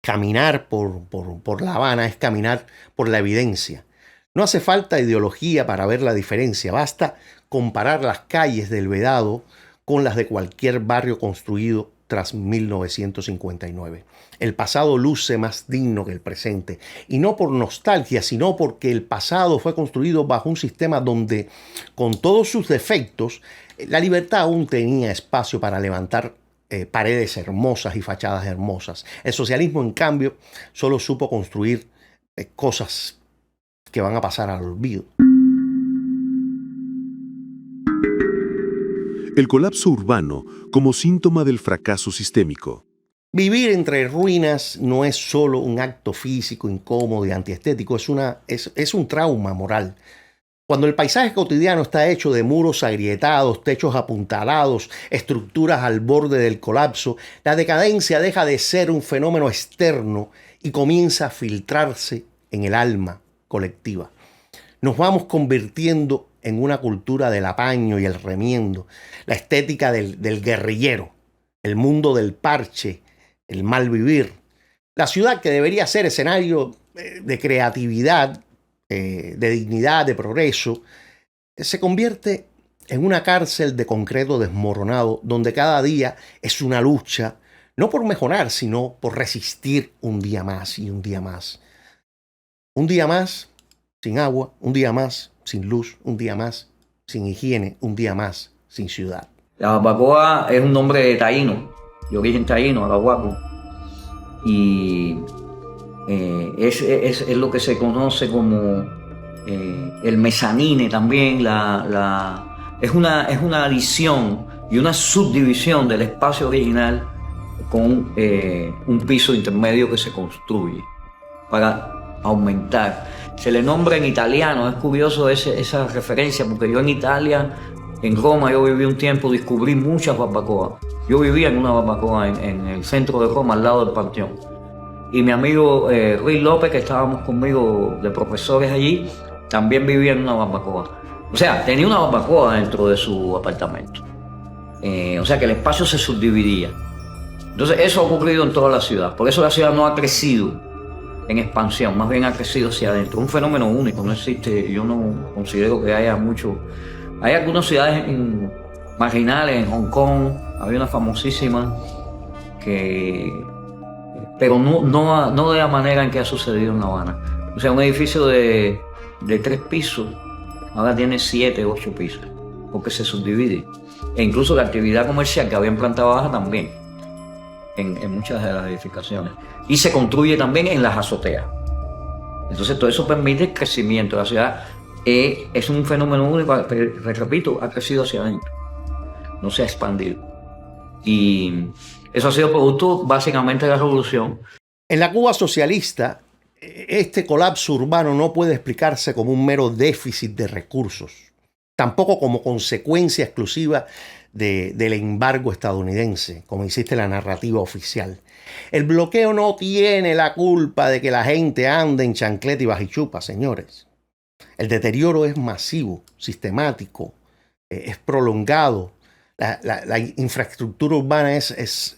caminar por La Habana es caminar por la evidencia. No hace falta ideología para ver la diferencia, basta comparar las calles del Vedado con las de cualquier barrio construido tras 1959. El pasado luce más digno que el presente, y no por nostalgia, sino porque el pasado fue construido bajo un sistema donde, con todos sus defectos, la libertad aún tenía espacio para levantar paredes hermosas y fachadas hermosas. El socialismo, en cambio, solo supo construir cosas que van a pasar al olvido. El colapso urbano como síntoma del fracaso sistémico. Vivir entre ruinas no es solo un acto físico incómodo y antiestético, es un trauma moral. Cuando el paisaje cotidiano está hecho de muros agrietados, techos apuntalados, estructuras al borde del colapso, la decadencia deja de ser un fenómeno externo y comienza a filtrarse en el alma colectiva. Nos vamos convirtiendo en una cultura del apaño y el remiendo, la estética del guerrillero, el mundo del parche, el mal vivir. La ciudad, que debería ser escenario de creatividad, de dignidad, de progreso, se convierte en una cárcel de concreto desmoronado, donde cada día es una lucha, no por mejorar, sino por resistir un día más y un día más. Un día más sin agua, un día más sin luz, un día más sin higiene, un día más sin ciudad. La barbacoa es un nombre taíno, de origen taíno, arahuaco, y es lo que se conoce como el mezanine también. Es una adición y una subdivisión del espacio original con un piso intermedio que se construye para aumentar. Se le nombra en italiano, es curioso esa referencia, porque yo en Italia, en Roma, yo viví un tiempo, descubrí muchas barbacoas. Yo vivía en una barbacoa en el centro de Roma, al lado del Panteón. Y mi amigo Ruiz López, que estábamos conmigo de profesores allí, también vivía en una barbacoa. O sea, tenía una barbacoa dentro de su apartamento. O sea que el espacio se subdividía. Entonces eso ha ocurrido en toda la ciudad. Por eso la ciudad no ha crecido en expansión, más bien ha crecido hacia adentro. Un fenómeno único, no existe. Yo no considero que haya mucho. Hay algunas ciudades marginales, en Hong Kong, había una famosísima pero no de la manera en que ha sucedido en La Habana. O sea, un edificio de 3 pisos, ahora tiene 7, 8 pisos, porque se subdivide. E incluso la actividad comercial que había en planta baja también, en muchas de las edificaciones. Y se construye también en las azoteas. Entonces todo eso permite el crecimiento. La ciudad es un fenómeno único, pero, repito, ha crecido hacia adentro, no se ha expandido. Y eso ha sido producto básicamente de la revolución. En la Cuba socialista, este colapso urbano no puede explicarse como un mero déficit de recursos, tampoco como consecuencia exclusiva del embargo estadounidense, como insiste la narrativa oficial. El bloqueo no tiene la culpa de que la gente ande en chancleta y bajichupa, señores. El deterioro es masivo, sistemático, es prolongado. La infraestructura urbana es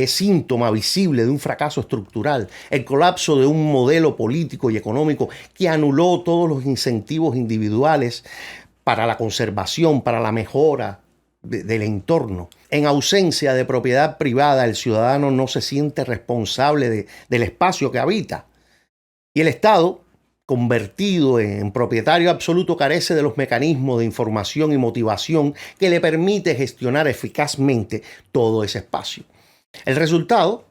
síntoma visible de un fracaso estructural, el colapso de un modelo político y económico que anuló todos los incentivos individuales para la conservación, para la mejora del entorno. En ausencia de propiedad privada, el ciudadano no se siente responsable del espacio que habita. Y el Estado, convertido en propietario absoluto, carece de los mecanismos de información y motivación que le permite gestionar eficazmente todo ese espacio. El resultado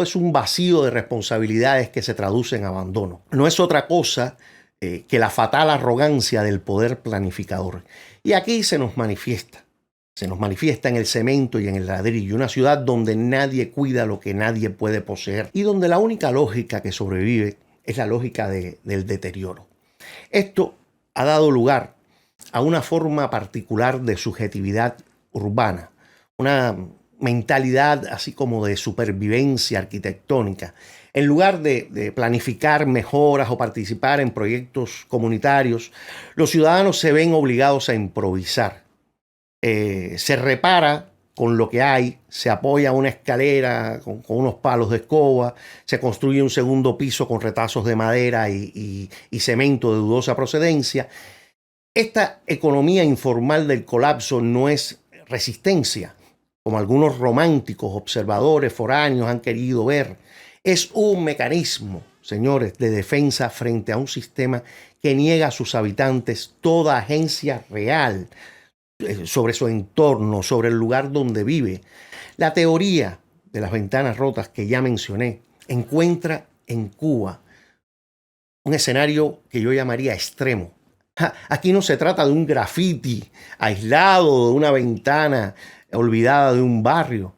es un vacío de responsabilidades que se traduce en abandono. No es otra cosa que la fatal arrogancia del poder planificador. Y aquí se nos manifiesta en el cemento y en el ladrillo, una ciudad donde nadie cuida lo que nadie puede poseer y donde la única lógica que sobrevive es la lógica del deterioro. Esto ha dado lugar a una forma particular de subjetividad urbana, una mentalidad así como de supervivencia arquitectónica. En lugar de planificar mejoras o participar en proyectos comunitarios, los ciudadanos se ven obligados a improvisar. Se repara con lo que hay, se apoya una escalera con unos palos de escoba, se construye un segundo piso con retazos de madera y cemento de dudosa procedencia. Esta economía informal del colapso no es resistencia, como algunos románticos observadores foráneos han querido ver. Es un mecanismo, señores, de defensa frente a un sistema que niega a sus habitantes toda agencia real sobre su entorno, sobre el lugar donde vive. La teoría de las ventanas rotas que ya mencioné encuentra en Cuba un escenario que yo llamaría extremo. Aquí no se trata de un graffiti aislado, de una ventana olvidada de un barrio.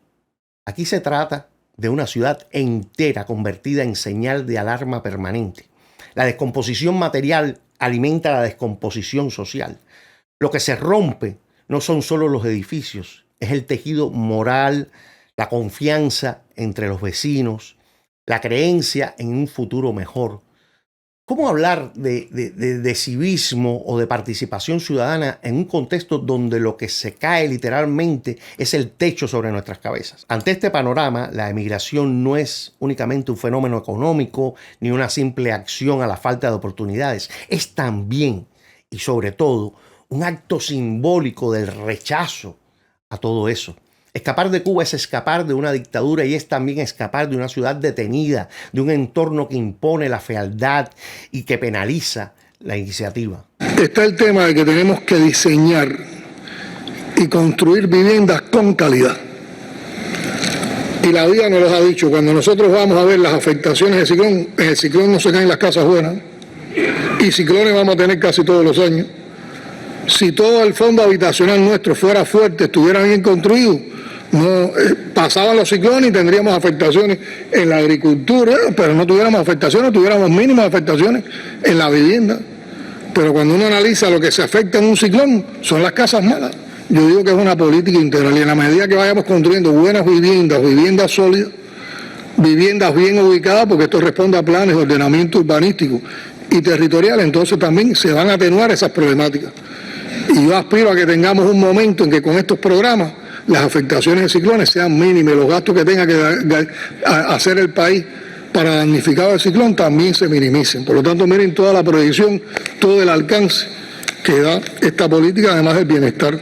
Aquí se trata de una ciudad entera convertida en señal de alarma permanente. La descomposición material alimenta la descomposición social. Lo que se rompe no son solo los edificios, es el tejido moral, la confianza entre los vecinos, la creencia en un futuro mejor. ¿Cómo hablar de civismo o de participación ciudadana en un contexto donde lo que se cae literalmente es el techo sobre nuestras cabezas? Ante este panorama, la emigración no es únicamente un fenómeno económico ni una simple acción a la falta de oportunidades. Es también y sobre todo un acto simbólico del rechazo a todo eso. Escapar de Cuba es escapar de una dictadura y es también escapar de una ciudad detenida, de un entorno que impone la fealdad y que penaliza la iniciativa. Está el tema de que tenemos que diseñar y construir viviendas con calidad. Y la vida nos lo ha dicho, cuando nosotros vamos a ver las afectaciones del ciclón, en el ciclón no se caen las casas buenas, y ciclones vamos a tener casi todos los años. Si todo el fondo habitacional nuestro fuera fuerte, estuviera bien construido, no pasaban los ciclones y tendríamos afectaciones en la agricultura, pero no tuviéramos afectaciones, tuviéramos mínimas afectaciones en la vivienda. Pero cuando uno analiza lo que se afecta en un ciclón, son las casas malas. Yo digo que es una política integral y en la medida que vayamos construyendo buenas viviendas, viviendas sólidas, viviendas bien ubicadas, porque esto responde a planes de ordenamiento urbanístico y territorial, entonces también se van a atenuar esas problemáticas. Y yo aspiro a que tengamos un momento en que con estos programas las afectaciones de ciclones sean mínimas, los gastos que tenga que hacer el país para damnificado del ciclón también se minimicen. Por lo tanto, miren toda la proyección, todo el alcance que da esta política, además del bienestar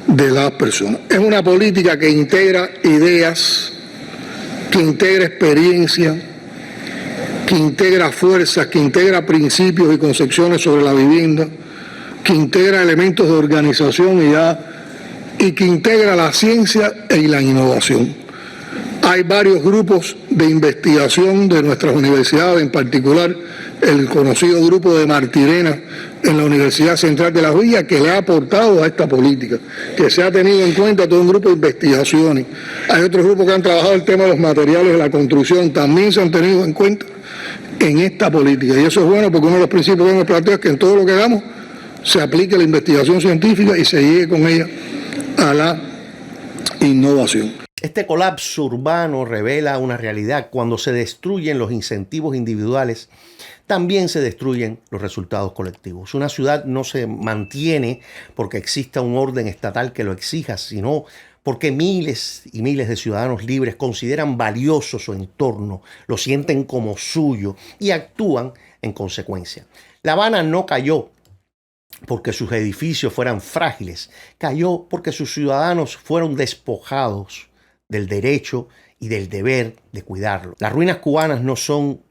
de las personas. Es una política que integra ideas, que integra experiencia, que integra fuerzas, que integra principios y concepciones sobre la vivienda, que integra elementos de organización y que integra la ciencia y la innovación. Hay varios grupos de investigación de nuestras universidades, en particular el conocido grupo de Martirena en la Universidad Central de Las Villas, que le ha aportado a esta política, que se ha tenido en cuenta todo un grupo de investigaciones. Hay otros grupos que han trabajado el tema de los materiales de la construcción, también se han tenido en cuenta en esta política. Y eso es bueno porque uno de los principios que hemos planteado es que en todo lo que hagamos se aplique la investigación científica y se llegue con ella a la innovación. Este colapso urbano revela una realidad. Cuando se destruyen los incentivos individuales, también se destruyen los resultados colectivos. Una ciudad no se mantiene porque exista un orden estatal que lo exija, sino porque miles y miles de ciudadanos libres consideran valioso su entorno, lo sienten como suyo y actúan en consecuencia. La Habana no cayó porque sus edificios fueran frágiles, cayó porque sus ciudadanos fueron despojados del derecho y del deber de cuidarlo. Las ruinas cubanas no son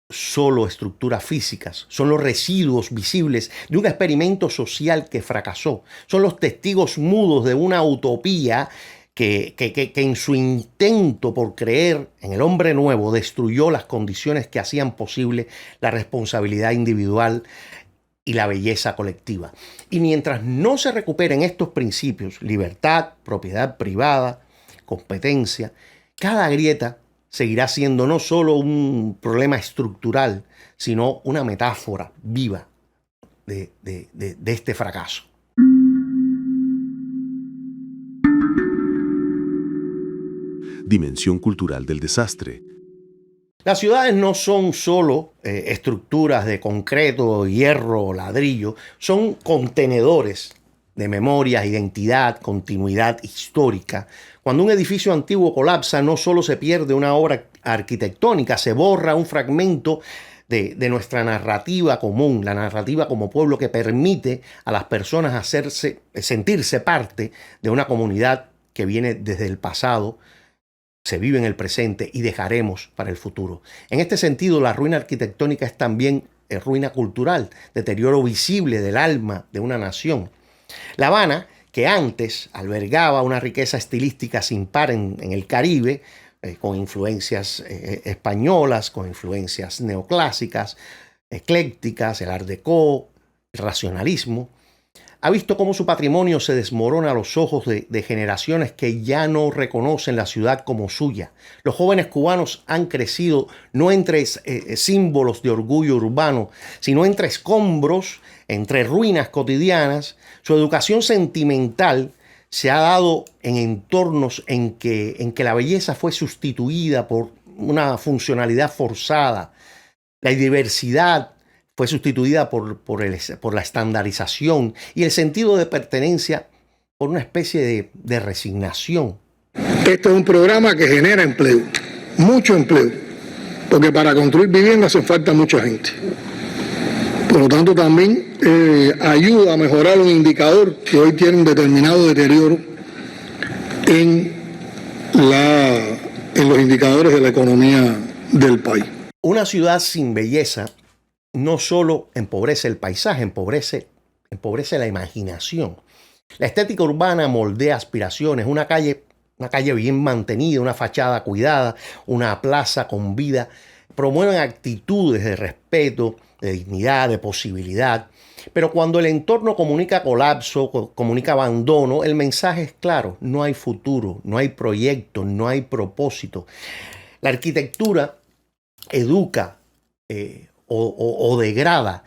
solo estructuras físicas, son los residuos visibles de un experimento social que fracasó, son los testigos mudos de una utopía que en su intento por creer en el hombre nuevo destruyó las condiciones que hacían posible la responsabilidad individual y la belleza colectiva. Y mientras no se recuperen estos principios, libertad, propiedad privada, competencia, cada grieta seguirá siendo no solo un problema estructural, sino una metáfora viva de este fracaso. dimensión cultural del desastre. Las ciudades no son solo estructuras de concreto, hierro o ladrillo, son contenedores de memoria, identidad, continuidad histórica. Cuando un edificio antiguo colapsa, no solo se pierde una obra arquitectónica, se borra un fragmento de nuestra narrativa común, la narrativa como pueblo que permite a las personas sentirse parte de una comunidad que viene desde el pasado, se vive en el presente y dejaremos para el futuro. En este sentido, la ruina arquitectónica es también ruina cultural, deterioro visible del alma de una nación. La Habana, que antes albergaba una riqueza estilística sin par en el Caribe, con influencias españolas, con influencias neoclásicas, eclécticas, el Art Deco, el racionalismo, ha visto cómo su patrimonio se desmorona a los ojos de generaciones que ya no reconocen la ciudad como suya. Los jóvenes cubanos han crecido no entre símbolos de orgullo urbano, sino entre escombros, entre ruinas cotidianas. Su educación sentimental se ha dado en entornos en que la belleza fue sustituida por una funcionalidad forzada. La diversidad fue sustituida por la estandarización y el sentido de pertenencia por una especie de resignación. Este es un programa que genera empleo, mucho empleo, porque para construir viviendas hace falta mucha gente. Por lo tanto, también ayuda a mejorar un indicador que hoy tiene un determinado deterioro en los indicadores de la economía del país. Una ciudad sin belleza no solo empobrece el paisaje, empobrece la imaginación. La estética urbana moldea aspiraciones, una calle bien mantenida, una fachada cuidada, una plaza con vida, promueven actitudes de respeto, de dignidad, de posibilidad. Pero cuando el entorno comunica colapso, comunica abandono, el mensaje es claro: no hay futuro, no hay proyecto, no hay propósito. La arquitectura educa o degrada.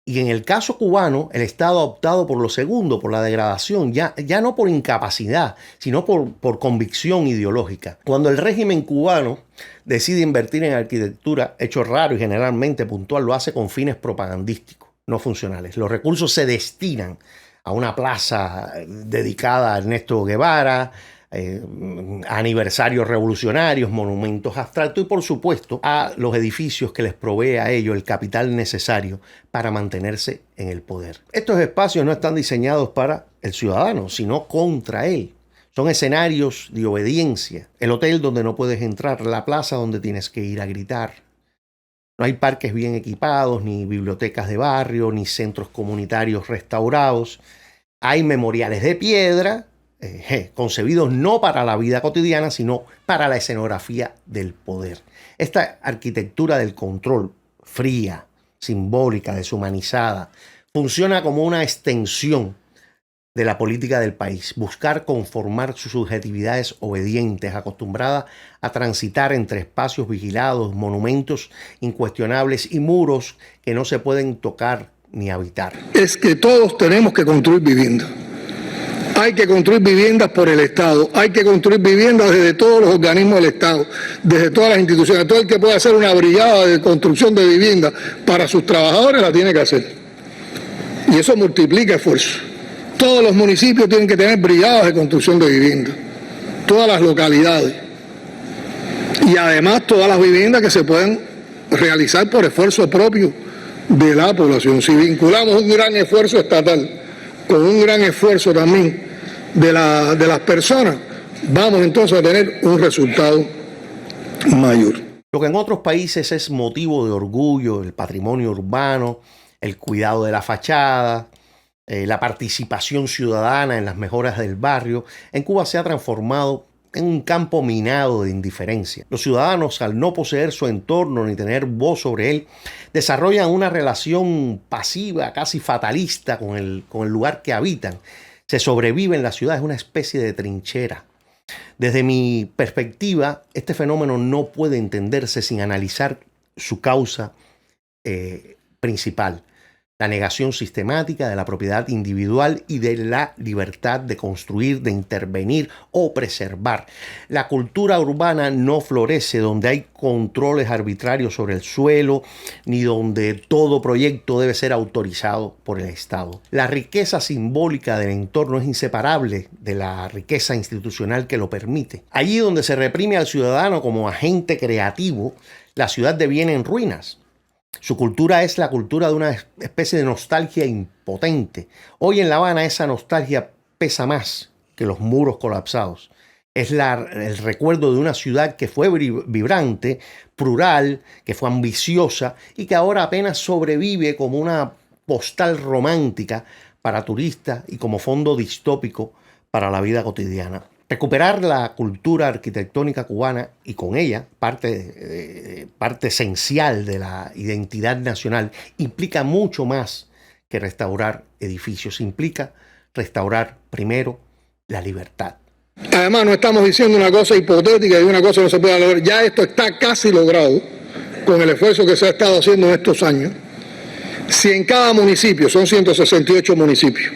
Y en el caso cubano, el Estado ha optado por lo segundo, por la degradación, ya no por incapacidad, sino por convicción ideológica. Cuando el régimen cubano decide invertir en arquitectura, hecho raro y generalmente puntual, lo hace con fines propagandísticos, no funcionales. Los recursos se destinan a una plaza dedicada a Ernesto Guevara, aniversarios revolucionarios, monumentos abstractos y por supuesto a los edificios que les provee a ellos el capital necesario para mantenerse en el poder. Estos espacios no están diseñados para el ciudadano, sino contra él. Son escenarios de obediencia. El hotel donde no puedes entrar, la plaza donde tienes que ir a gritar. No hay parques bien equipados, ni bibliotecas de barrio, ni centros comunitarios restaurados. Hay memoriales de piedra, concebidos no para la vida cotidiana, sino para la escenografía del poder. Esta arquitectura del control, fría, simbólica, deshumanizada, funciona como una extensión de la política del país. Buscar conformar sus subjetividades obedientes, acostumbradas a transitar entre espacios vigilados, monumentos incuestionables y muros que no se pueden tocar ni habitar. Es que todos tenemos que construir viviendas. Hay que construir viviendas por el Estado, hay que construir viviendas desde todos los organismos del Estado, desde todas las instituciones. Todo el que pueda hacer una brigada de construcción de viviendas para sus trabajadores la tiene que hacer. Y eso multiplica esfuerzo. Todos los municipios tienen que tener brigadas de construcción de viviendas, todas las localidades. Y además todas las viviendas que se pueden realizar por esfuerzo propio de la población. Si vinculamos un gran esfuerzo estatal con un gran esfuerzo también de las personas, vamos entonces a tener un resultado mayor. Lo que en otros países es motivo de orgullo, el patrimonio urbano, el cuidado de la fachada, la participación ciudadana en las mejoras del barrio, en Cuba se ha transformado en un campo minado de indiferencia. Los ciudadanos, al no poseer su entorno ni tener voz sobre él, desarrollan una relación pasiva, casi fatalista con el lugar que habitan. Se sobrevive en la ciudad, es una especie de trinchera. Desde mi perspectiva, este fenómeno no puede entenderse sin analizar su causa principal. la negación sistemática de la propiedad individual y de la libertad de construir, de intervenir o preservar. La cultura urbana no florece donde hay controles arbitrarios sobre el suelo, ni donde todo proyecto debe ser autorizado por el Estado. La riqueza simbólica del entorno es inseparable de la riqueza institucional que lo permite. Allí donde se reprime al ciudadano como agente creativo, la ciudad deviene en ruinas. Su cultura es la cultura de una especie de nostalgia impotente. Hoy en La Habana esa nostalgia pesa más que los muros colapsados. Es el recuerdo de una ciudad que fue vibrante, plural, que fue ambiciosa y que ahora apenas sobrevive como una postal romántica para turistas y como fondo distópico para la vida cotidiana. Recuperar la cultura arquitectónica cubana y con ella parte esencial de la identidad nacional implica mucho más que restaurar edificios. Implica restaurar primero la libertad. Además, no estamos diciendo una cosa hipotética y una cosa no se puede lograr. Ya esto está casi logrado con el esfuerzo que se ha estado haciendo en estos años. Si en cada municipio, son 168 municipios,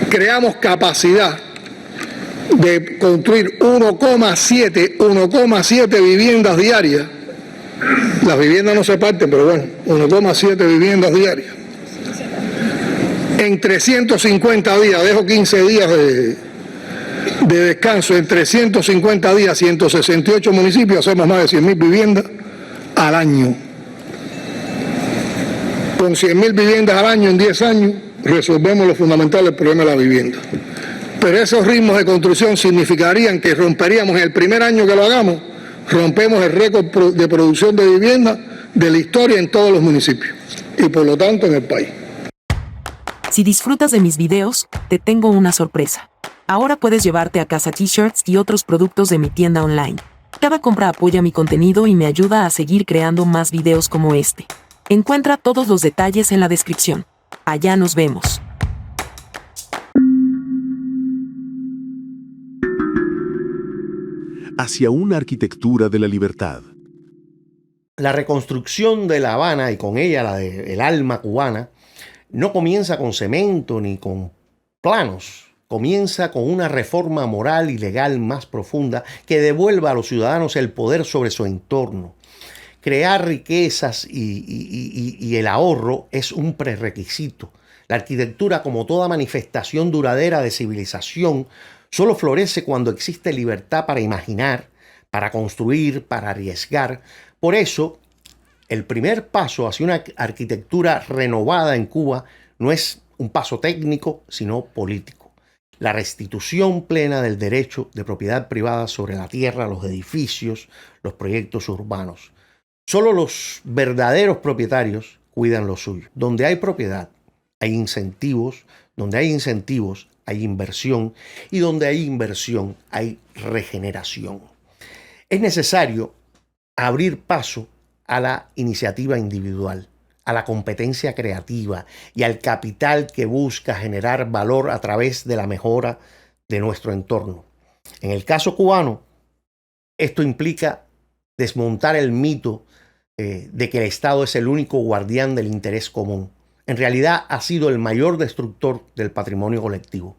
creamos capacidad de construir 1,7 viviendas diarias. Las viviendas no se parten, pero bueno, 1,7 viviendas diarias. En 350 días, dejo 15 días de descanso, en 350 días, 168 municipios, hacemos más de 100.000 viviendas al año. Con 100.000 viviendas al año en 10 años, resolvemos lo fundamental del problema de la vivienda. Pero esos ritmos de construcción significarían que romperíamos en el primer año que lo hagamos, rompemos el récord de producción de vivienda de la historia en todos los municipios y por lo tanto en el país. Si disfrutas de mis videos, te tengo una sorpresa. Ahora puedes llevarte a casa t-shirts y otros productos de mi tienda online. Cada compra apoya mi contenido y me ayuda a seguir creando más videos como este. Encuentra todos los detalles en la descripción. Allá nos vemos. Hacia una arquitectura de la libertad. La reconstrucción de La Habana y con ella la del alma cubana no comienza con cemento ni con planos. Comienza con una reforma moral y legal más profunda que devuelva a los ciudadanos el poder sobre su entorno. Crear riquezas y el ahorro es un prerequisito. La arquitectura, como toda manifestación duradera de civilización, solo florece cuando existe libertad para imaginar, para construir, para arriesgar. Por eso, el primer paso hacia una arquitectura renovada en Cuba no es un paso técnico, sino político. La restitución plena del derecho de propiedad privada sobre la tierra, los edificios, los proyectos urbanos. Solo los verdaderos propietarios cuidan lo suyo. Donde hay propiedad, hay incentivos. Donde hay incentivos, hay inversión. Y donde hay inversión, hay regeneración. Es necesario abrir paso a la iniciativa individual, a la competencia creativa y al capital que busca generar valor a través de la mejora de nuestro entorno. En el caso cubano, esto implica desmontar el mito de que el Estado es el único guardián del interés común. En realidad ha sido el mayor destructor del patrimonio colectivo.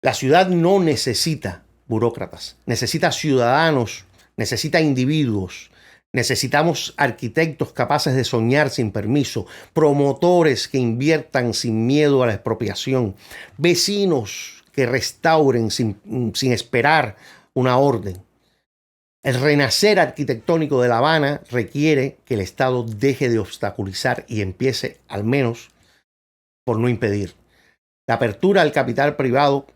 La ciudad no necesita burócratas, necesita ciudadanos, necesita individuos. Necesitamos arquitectos capaces de soñar sin permiso, promotores que inviertan sin miedo a la expropiación, vecinos que restauren sin esperar una orden. El renacer arquitectónico de La Habana requiere que el Estado deje de obstaculizar y empiece, al menos, por no impedir. La apertura al capital privado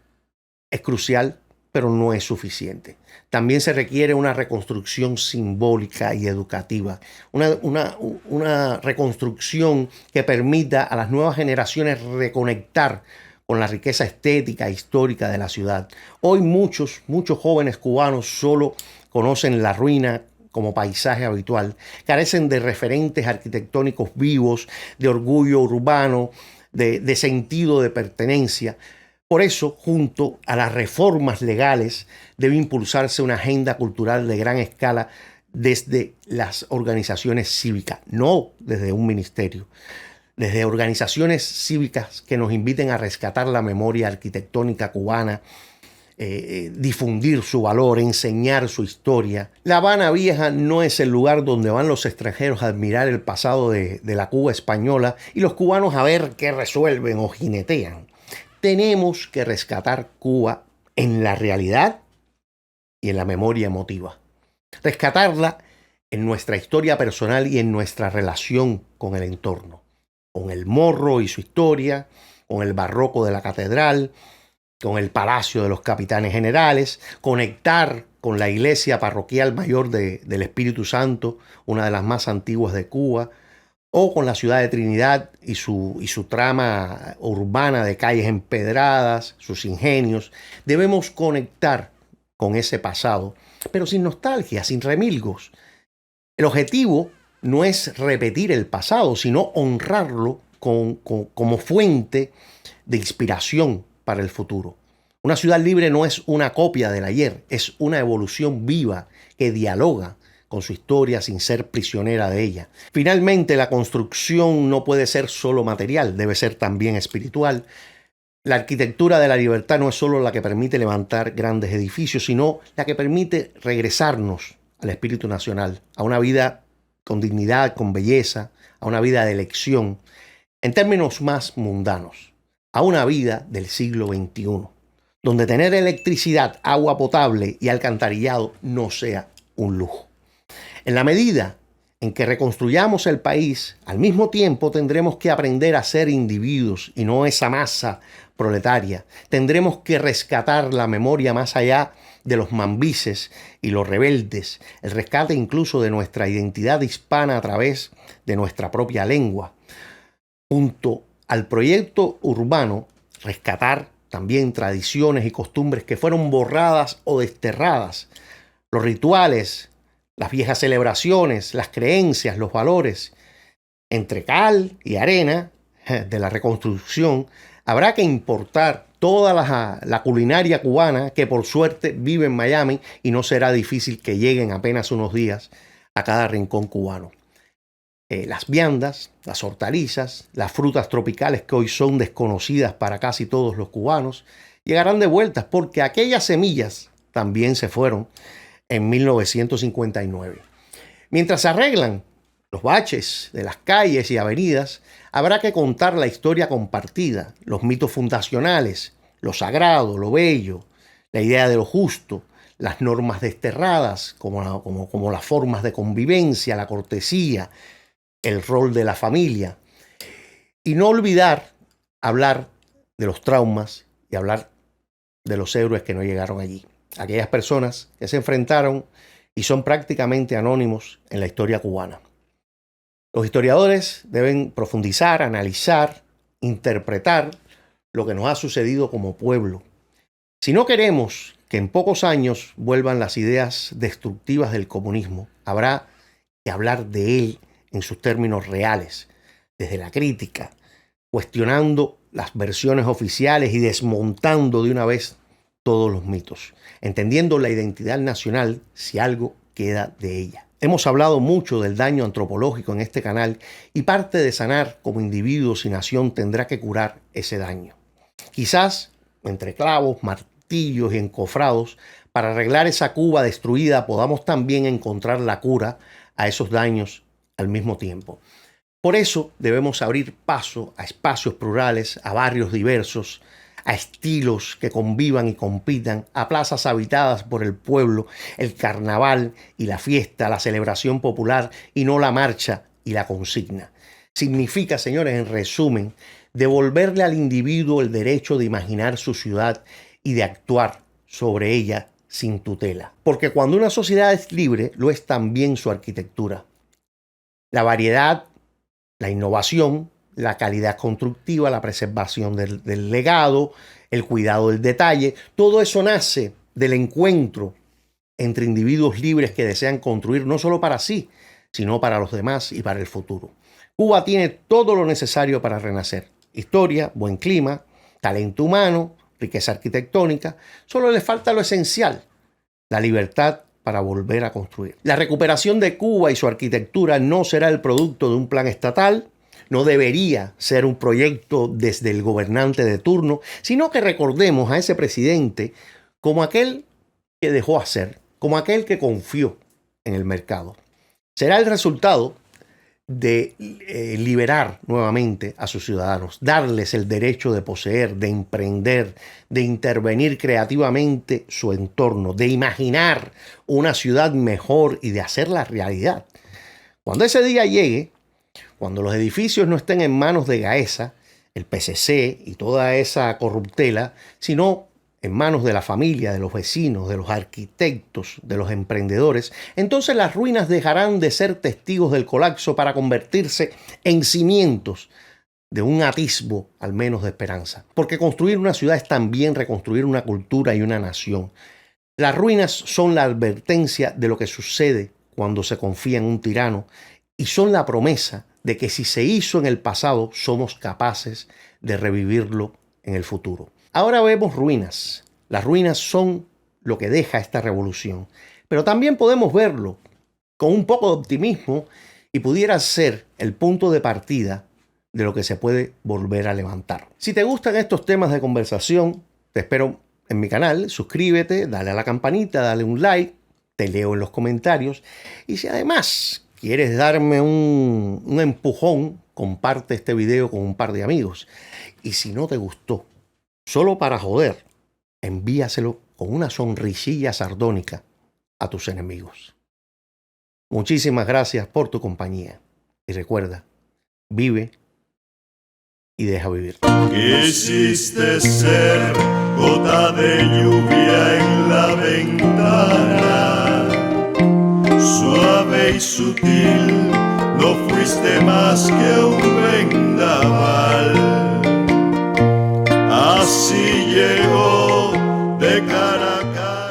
es crucial, pero no es suficiente. También se requiere una reconstrucción simbólica y educativa, una reconstrucción que permita a las nuevas generaciones reconectar con la riqueza estética e histórica de la ciudad. Hoy muchos jóvenes cubanos solo conocen la ruina como paisaje habitual, carecen de referentes arquitectónicos vivos, de orgullo urbano, de sentido de pertenencia. Por eso, junto a las reformas legales, debe impulsarse una agenda cultural de gran escala desde las organizaciones cívicas, no desde un ministerio. desde organizaciones cívicas que nos inviten a rescatar la memoria arquitectónica cubana, difundir su valor, enseñar su historia. La Habana Vieja no es el lugar donde van los extranjeros a admirar el pasado de la Cuba española y los cubanos a ver qué resuelven o jinetean. Tenemos que rescatar Cuba en la realidad y en la memoria emotiva. Rescatarla en nuestra historia personal y en nuestra relación con el entorno. Con el Morro y su historia, con el barroco de la catedral, con el Palacio de los Capitanes Generales, conectar con la iglesia parroquial mayor del Espíritu Santo, una de las más antiguas de Cuba, o con la ciudad de Trinidad y su trama urbana de calles empedradas, sus ingenios. Debemos conectar con ese pasado, pero sin nostalgia, sin remilgos. El objetivo no es repetir el pasado, sino honrarlo como fuente de inspiración para el futuro. Una ciudad libre no es una copia del ayer, es una evolución viva que dialoga con su historia sin ser prisionera de ella. Finalmente, la construcción no puede ser solo material, debe ser también espiritual. La arquitectura de la libertad no es solo la que permite levantar grandes edificios, sino la que permite regresarnos al espíritu nacional, a una vida con dignidad, con belleza, a una vida de elección, en términos más mundanos, a una vida del siglo XXI, donde tener electricidad, agua potable y alcantarillado no sea un lujo. En la medida en que reconstruyamos el país, al mismo tiempo tendremos que aprender a ser individuos y no esa masa proletaria. Tendremos que rescatar la memoria más allá de los mambises y los rebeldes, el rescate incluso de nuestra identidad hispana a través de nuestra propia lengua. Junto al proyecto urbano, rescatar también tradiciones y costumbres que fueron borradas o desterradas, los rituales, las viejas celebraciones, las creencias, los valores. Entre cal y arena de la reconstrucción habrá que importar toda la culinaria cubana que por suerte vive en Miami y no será difícil que lleguen apenas unos días a cada rincón cubano. Las viandas, las hortalizas, las frutas tropicales que hoy son desconocidas para casi todos los cubanos, llegarán de vueltas porque aquellas semillas también se fueron en 1959. Mientras se arreglan los baches de las calles y avenidas, habrá que contar la historia compartida, los mitos fundacionales, lo sagrado, lo bello, la idea de lo justo, las normas desterradas, como las formas de convivencia, la cortesía, el rol de la familia. Y no olvidar hablar de los traumas y hablar de los héroes que no llegaron allí. Aquellas personas que se enfrentaron y son prácticamente anónimos en la historia cubana. Los historiadores deben profundizar, analizar, interpretar lo que nos ha sucedido como pueblo. Si no queremos que en pocos años vuelvan las ideas destructivas del comunismo, habrá que hablar de él en sus términos reales, desde la crítica, cuestionando las versiones oficiales y desmontando de una vez todos los mitos, entendiendo la identidad nacional si algo queda de ella. Hemos hablado mucho del daño antropológico en este canal y parte de sanar como individuos y nación tendrá que curar ese daño. Quizás entre clavos, martillos y encofrados, para arreglar esa Cuba destruida podamos también encontrar la cura a esos daños al mismo tiempo. Por eso debemos abrir paso a espacios plurales, a barrios diversos, a estilos que convivan y compitan, a plazas habitadas por el pueblo, el carnaval y la fiesta, la celebración popular y no la marcha y la consigna. Significa, señores, en resumen, devolverle al individuo el derecho de imaginar su ciudad y de actuar sobre ella sin tutela. Porque cuando una sociedad es libre, lo es también su arquitectura. La variedad, la innovación, la calidad constructiva, la preservación del legado, el cuidado del detalle, todo eso nace del encuentro entre individuos libres que desean construir no solo para sí, sino para los demás y para el futuro. Cuba tiene todo lo necesario para renacer. Historia, buen clima, talento humano, riqueza arquitectónica. Solo le falta lo esencial, la libertad para volver a construir. La recuperación de Cuba y su arquitectura no será el producto de un plan estatal. no debería ser un proyecto desde el gobernante de turno, sino que recordemos a ese presidente como aquel que dejó hacer, como aquel que confió en el mercado. Será el resultado de liberar nuevamente a sus ciudadanos, darles el derecho de poseer, de emprender, de intervenir creativamente su entorno, de imaginar una ciudad mejor y de hacerla realidad. Cuando ese día llegue, cuando los edificios no estén en manos de Gaesa, el PCC y toda esa corruptela, sino en manos de la familia, de los vecinos, de los arquitectos, de los emprendedores, entonces las ruinas dejarán de ser testigos del colapso para convertirse en cimientos de un atisbo, al menos de esperanza. Porque construir una ciudad es también reconstruir una cultura y una nación. Las ruinas son la advertencia de lo que sucede cuando se confía en un tirano y son la promesa de que si se hizo en el pasado, somos capaces de revivirlo en el futuro. Ahora vemos ruinas. Las ruinas son lo que deja esta revolución. Pero también podemos verlo con un poco de optimismo y pudiera ser el punto de partida de lo que se puede volver a levantar. Si te gustan estos temas de conversación, te espero en mi canal. Suscríbete, dale a la campanita, dale un like, te leo en los comentarios. Y si además quieres darme un empujón, comparte este video con un par de amigos. Y si no te gustó, solo para joder, envíaselo con una sonrisilla sardónica a tus enemigos. Muchísimas gracias por tu compañía. Y recuerda, vive y deja vivir. Quisiste ser gota de lluvia en la ventana, suave y sutil, no fuiste más que un vendaval.